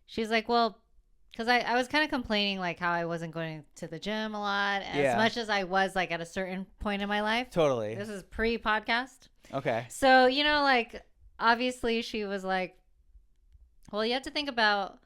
she's like, well, because I was kind of complaining like how I wasn't going to the gym a lot as
Yeah.
much as I was like at a certain point in my life.
Totally.
This is pre-podcast.
Okay.
So, you know, like obviously she was like, well, you have to think about,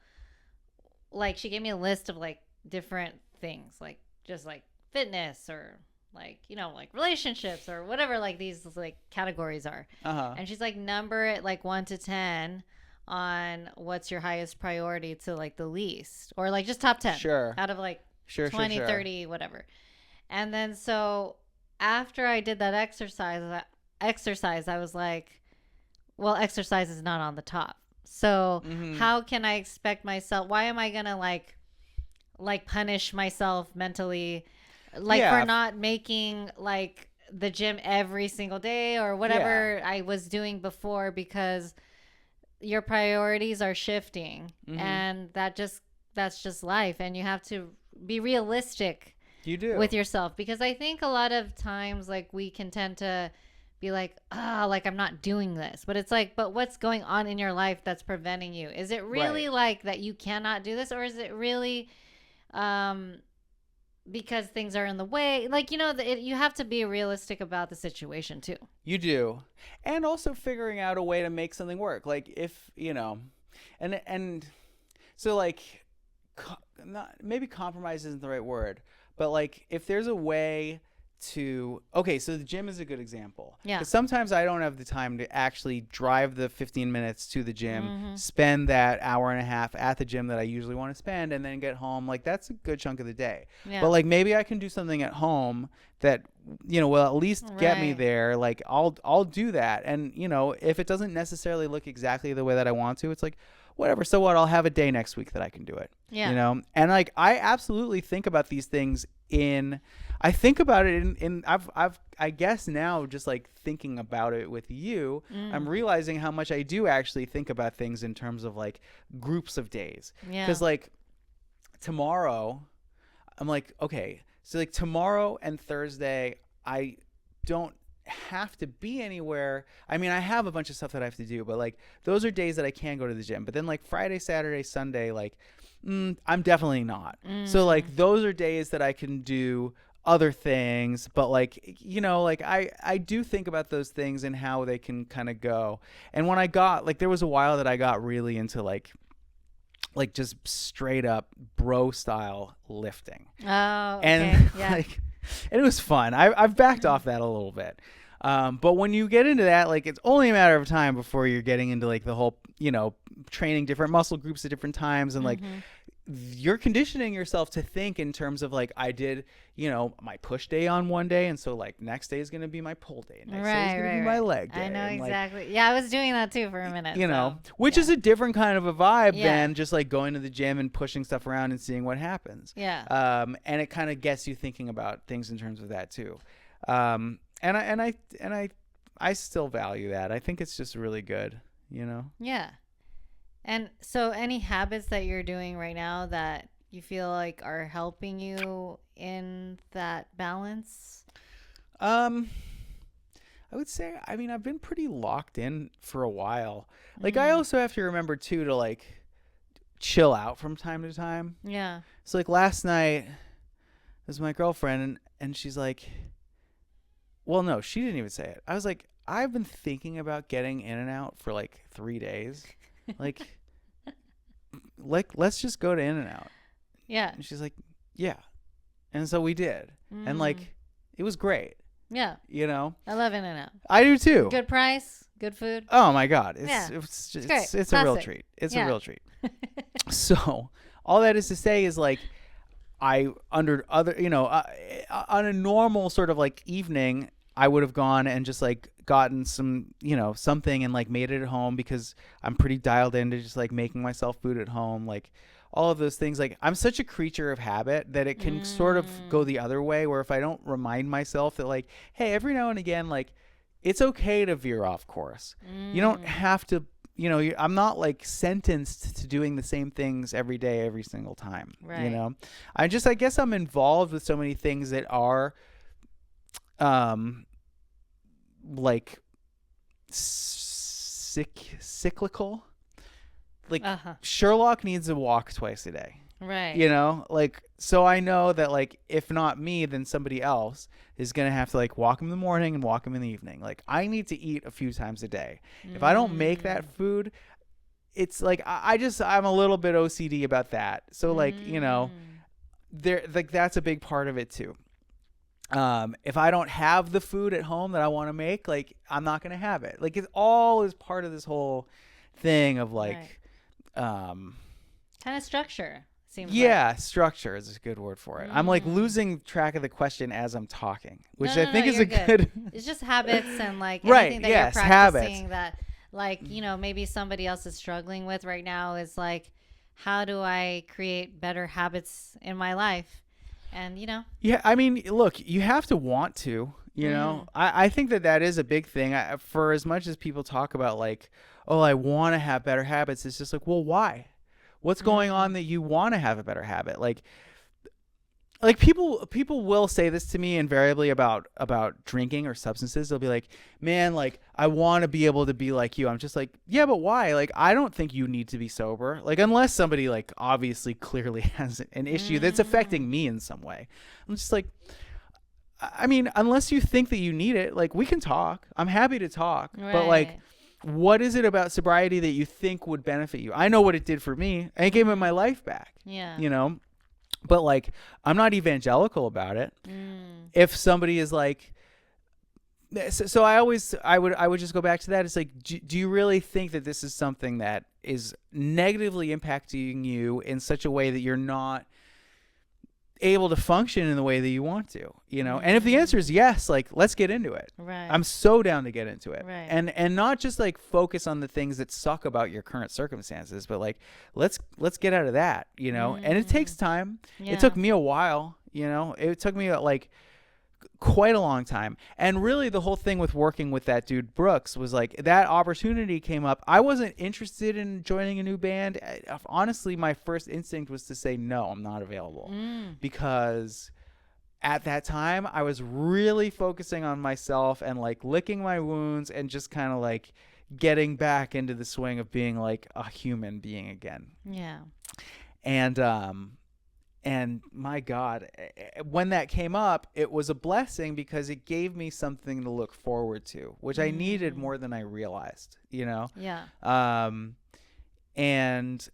like, she gave me a list of like different things, like just like fitness or like, you know, like relationships or whatever, like these like categories are. And she's like, number it like 1 to 10 on what's your highest priority to like the least, or like just top 10
Sure.
out of like
Sure,
20,
sure.
30, whatever. And then so after I did that exercise, I was like, well, exercise is not on the top. So how can I expect myself? Why am I going to like punish myself mentally, like for not making like the gym every single day or whatever I was doing before, because your priorities are shifting and that's just life, and you have to be realistic with yourself, because I think a lot of times like we can tend to be like, oh, like I'm not doing this, but it's like, but what's going on in your life that's preventing you? Is it really like that you cannot do this, or is it really because things are in the way? Like, you know, you have to be realistic about the situation too.
You do. And also figuring out a way to make something work. Like if, you know, and so like maybe compromise isn't the right word, but like if there's a way to, okay, so the gym is a good example.
Yeah.
Because sometimes I don't have the time to actually drive the 15 minutes to the gym, spend that hour and a half at the gym that I usually want to spend, and then get home. Like that's a good chunk of the day. Yeah. But like maybe I can do something at home that, you know, will at least get me there. Like I'll do that. And, you know, if it doesn't necessarily look exactly the way that I want to, it's like, whatever. So what? I'll have a day next week that I can do it. Yeah. You know? And like I absolutely think about these things I think about it in I guess now just like thinking about it with you, I'm realizing how much I do actually think about things in terms of like groups of days. Yeah. Because like tomorrow, I'm like, okay, so like tomorrow and Thursday, I don't have to be anywhere. I mean, I have a bunch of stuff that I have to do, but like those are days that I can go to the gym. But then like Friday, Saturday, Sunday, like I'm definitely not. So like those are days that I can do other things, but like, you know, like I do think about those things and how they can kind of go. And when I got like, there was a while that I got really into like just straight up bro style lifting.
Oh, okay.
And
yeah.
like, and it was fun. I've backed off that a little bit. But when you get into that, like it's only a matter of time before you're getting into like the whole, you know, training different muscle groups at different times, and like you're conditioning yourself to think in terms of like, I did, you know, my push day on one day, and so like next day is going to be my pull day, next day is going to be my leg day.
I know,
and,
exactly.
Like,
yeah, I was doing that too for a minute.
You know, which is a different kind of a vibe
Yeah.
than just like going to the gym and pushing stuff around and seeing what happens.
Yeah.
And it kind of gets you thinking about things in terms of that too. And I still value that. I think it's just really good, you know?
Yeah. And so any habits that you're doing right now that you feel like are helping you in that balance?
I would say, I mean, I've been pretty locked in for a while. Like I also have to remember too to like chill out from time to time.
Yeah.
So like last night was my girlfriend and she's like, well, no, she didn't even say it. I was like, I've been thinking about getting in and out for like 3 days. Like let's just go to In-N-Out.
Yeah.
And she's like, yeah. And so we did. And like, it was great.
Yeah.
You know?
I love In-N-Out.
I do too.
Good price, good food.
Oh my God. It's
great.
a real treat. It's a real treat. So all that is to say is like, under other, you know, on a normal sort of like evening, I would have gone and just like gotten some, you know, something and like made it at home, because I'm pretty dialed into just like making myself food at home. Like all of those things. Like, I'm such a creature of habit that it can sort of go the other way, where if I don't remind myself that, like, hey, every now and again, like, it's okay to veer off course. You don't have to, I'm not like sentenced to doing the same things every day, every single time.
Right.
I guess I'm involved with so many things that are, like cyclical. Like Sherlock needs a walk twice a day.
Right.
Like, so I know that, like, if not me, then somebody else is going to have to, like, walk him in the morning and walk him in the evening. Like, I need to eat a few times a day. If I don't make that food, it's like, I'm a little bit OCD about that. So, like, there, like, that's a big part of it too. If I don't have the food at home that I want to make, like, I'm not going to have it. Like, it all is part of this whole thing of, like,
kind of structure.
Structure is a good word for it. I'm like losing track of the question as I'm talking, which I think is a
good. It's just habits and, like,
right.
Anything that
Yes,
you're practicing
habits.
that, like, maybe somebody else is struggling with right now is like, how do I create better habits in my life? And
Yeah, I mean, look, you have to want to. I think that is a big thing. For as much as people talk about, like, oh, I want to have better habits, it's just like, well, why? What's going on that you want to have a better habit? Like people will say this to me invariably about drinking or substances. They'll be like, man, like, I want to be able to be like you. I'm just like, yeah, but why? Like, I don't think you need to be sober. Like, unless somebody, like, obviously clearly has an issue that's affecting me in some way. I'm just like, I mean, unless you think that you need it, like, we can talk. I'm happy to talk.
Right.
But, like, what is it about sobriety that you think would benefit you? I know what it did for me. And it gave me my life back.
Yeah.
But, like, I'm not evangelical about it. If somebody is like, so I would just go back to that. It's like, do you really think that this is something that is negatively impacting you in such a way that you're not able to function in the way that you want to, And if the answer is yes, like, let's get into it.
Right.
I'm so down to get into it.
Right.
And not just, like, focus on the things that suck about your current circumstances, but, like, let's get out of that, And it takes time.
Yeah.
It took me a while, It took me, like, quite a long time. And really the whole thing with working with that dude Brooks was, like, that opportunity came up. I wasn't interested in joining a new band. Honestly, my first instinct was to say, no, I'm not available, because at that time I was really focusing on myself and, like, licking my wounds and just kind of, like, getting back into the swing of being, like, a human being again.
Yeah.
And my God, when that came up, it was a blessing because it gave me something to look forward to, which I needed more than I realized,
Yeah.
And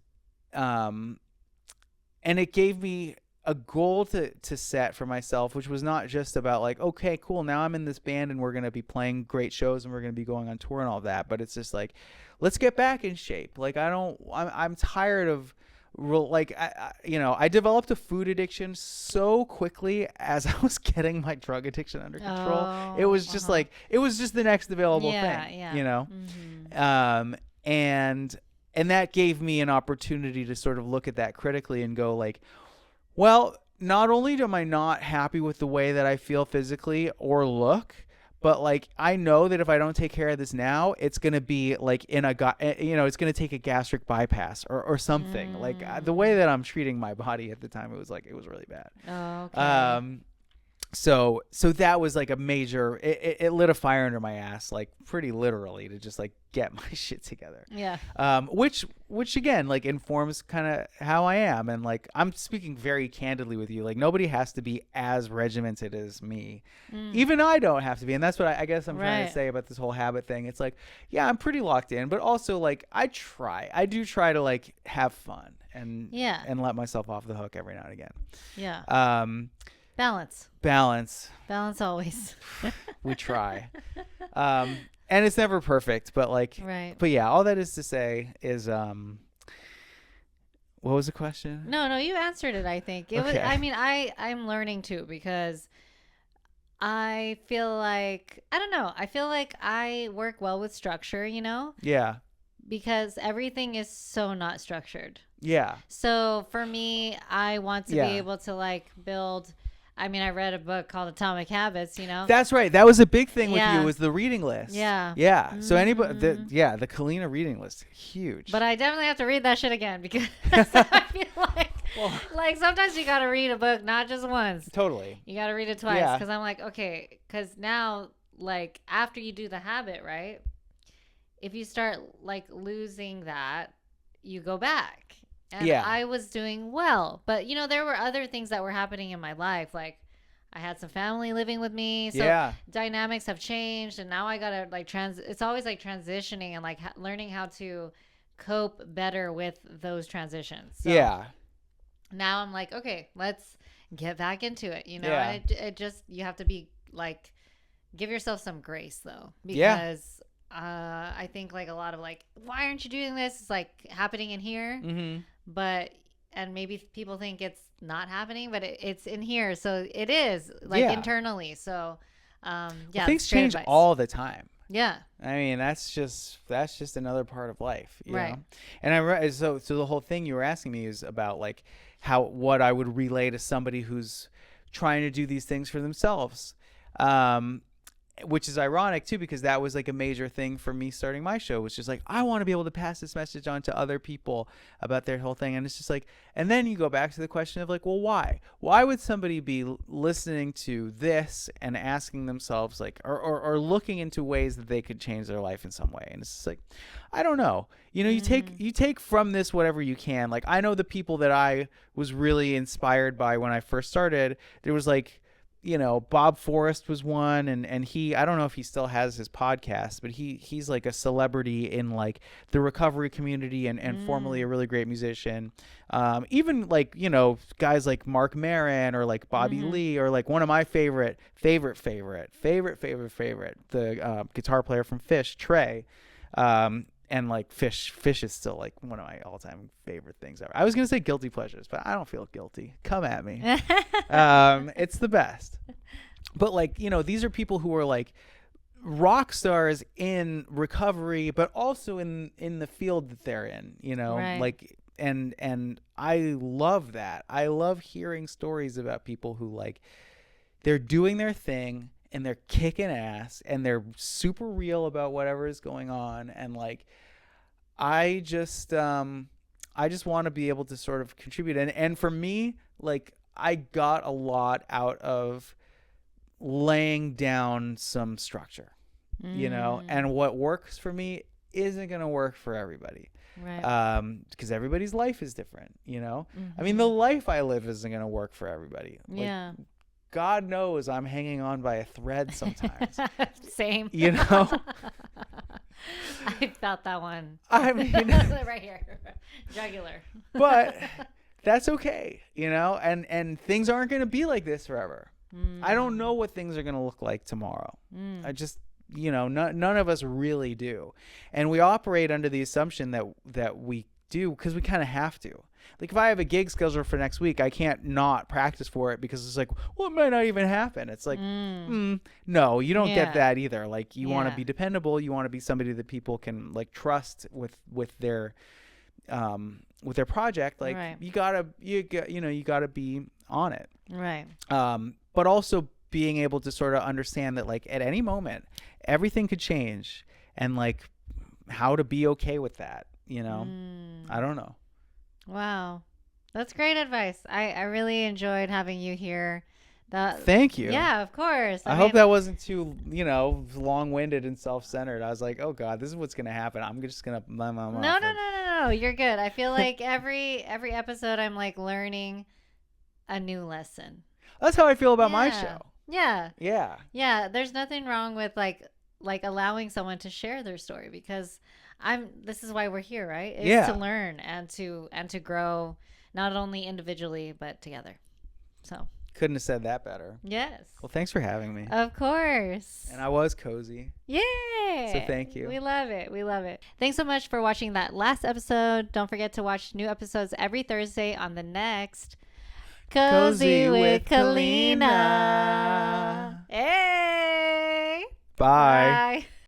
it gave me a goal to set for myself, which was not just about, like, okay, cool, now I'm in this band and we're going to be playing great shows and we're going to be going on tour and all that. But it's just like, let's get back in shape. Like, I'm tired of, like, I developed a food addiction so quickly as I was getting my drug addiction under control. It was just like, it was just the next available thing, and that gave me an opportunity to sort of look at that critically and go, like, well, not only am I not happy with the way that I feel physically or look, but, like, I know that if I don't take care of this now, it's going to be, like, it's going to take a gastric bypass or something. Like, the way that I'm treating my body at the time, it was really bad.
Oh, okay.
So that was, like, a major, it lit a fire under my ass, like, pretty literally, to just, like, get my shit together.
Yeah.
Which again, like, informs kind of how I am. And, like, I'm speaking very candidly with you. Like, nobody has to be as regimented as me. Even I don't have to be. And that's what I guess I'm trying to say about this whole habit thing. It's like, yeah, I'm pretty locked in, but also, like, I do try to, like, have fun and let myself off the hook every now and again.
Yeah. Balance always.
We try. And it's never perfect, but, like,
right.
But yeah, all that is to say is, what was the question?
No, you answered it. I think it was, I mean, I'm learning too, because I feel like, I don't know. I feel like I work well with structure,
Yeah.
because everything is so not structured.
Yeah.
So for me, I want to
Yeah.
be able to like build. I mean, I read a book called Atomic Habits,
That's right. That was a big thing with
Yeah.
you, was the reading list.
Yeah.
Yeah. So anybody, the Calinnah reading list, huge.
But I definitely have to read that shit again because I feel like sometimes you got to read a book, not just once.
Totally.
You got to read it twice.
Yeah.
Because I'm like, okay, because now, like, after you do the habit, right? If you start like losing that, you go back. And
Yeah.
I was doing well. But, you know, there were other things that were happening in my life. Like, I had some family living with me. So
Yeah.
dynamics have changed. And now I got to, like, it's always like transitioning and, like, learning how to cope better with those transitions. So
Yeah.
now I'm like, okay, let's get back into it. You know,
Yeah.
and it just, you have to be, like, give yourself some grace, though.
Yeah.
Because I think, like, a lot of, like, why aren't you doing this? It's, like, happening in here.
Mm-hmm.
But and maybe people think it's not happening, but it's in here, so it is, like,
Yeah.
internally. So yeah,
Well, things
it's great
change
advice.
all the time.
Yeah.
I mean, that's just another part of life, you
Right.
know? And so the whole thing you were asking me is about, like, what I would relay to somebody who's trying to do these things for themselves. Which is ironic too, because that was like a major thing for me starting my show, was just like, I want to be able to pass this message on to other people about their whole thing. And it's just like, and then you go back to the question of, like, well, why would somebody be listening to this and asking themselves, like, or looking into ways that they could change their life in some way? And it's just like, I don't know, you know, you take from this whatever you can. Like, I know the people that I was really inspired by when I first started. There was, like, you know, Bob Forrest was one, and he, I don't know if he still has his podcast, but he's like a celebrity in, like, the recovery community, and formerly a really great musician. Even, like, you know, guys like Mark Maron or like Bobby Lee, or like one of my favorite, the guitar player from Fish, Trey. And, like, Fish is still, like, one of my all-time favorite things ever. I was gonna say guilty pleasures, but I don't feel guilty. Come at me. It's the best. But, like, you know, these are people who are, like, rock stars in recovery, but also in the field that they're in. You know,
Right.
like, and I love that. I love hearing stories about people who, like, they're doing their thing, and they're kicking ass, and they're super real about whatever is going on. And, like, I just want to be able to sort of contribute. And for me, like, I got a lot out of laying down some structure, you know, and what works for me isn't going to work for everybody.
Right.
Because everybody's life is different, you know. I mean, the life I live isn't going to work for everybody. Like,
Yeah.
God knows I'm hanging on by a thread sometimes.
Same.
You know?
I felt that one.
I mean,
right here. Jugular.
but that's okay, you know? And things aren't going to be like this forever. I don't know what things are going to look like tomorrow. I just, you know, none of us really do. And we operate under the assumption that we do, because we kind of have to. Like, if I have a gig scheduled for next week, I can't not practice for it, because it's like, well, it might not even happen. It's like, no, you don't get that either. Like, you want to be dependable. You want to be somebody that people can, like, trust with their project. Like,
Right.
you gotta be on it.
Right.
But also being able to sort of understand that, like, at any moment, everything could change, and, like, how to be okay with that, you know? I don't know.
Wow. That's great advice. I really enjoyed having you here.
Thank you.
Yeah, of course.
I hope that wasn't too, you know, long-winded and self-centered. I was like, oh God, this is what's going to happen. I'm just going to
No. You're good. I feel like every episode I'm, like, learning a new lesson.
That's how I feel about my show.
Yeah.
Yeah.
Yeah. There's nothing wrong with, like allowing someone to share their story, because this is why we're here, right? It's to learn and to grow, not only individually, but together. So
couldn't have said that better.
yes.
Well, thanks for having me.
Of course.
And I was cozy.
Yeah.
So thank you.
We love it. We love it. Thanks so much for watching that last episode. Don't forget to watch new episodes every Thursday on the next Cozy with Calinnah. Hey.
Bye.
Bye.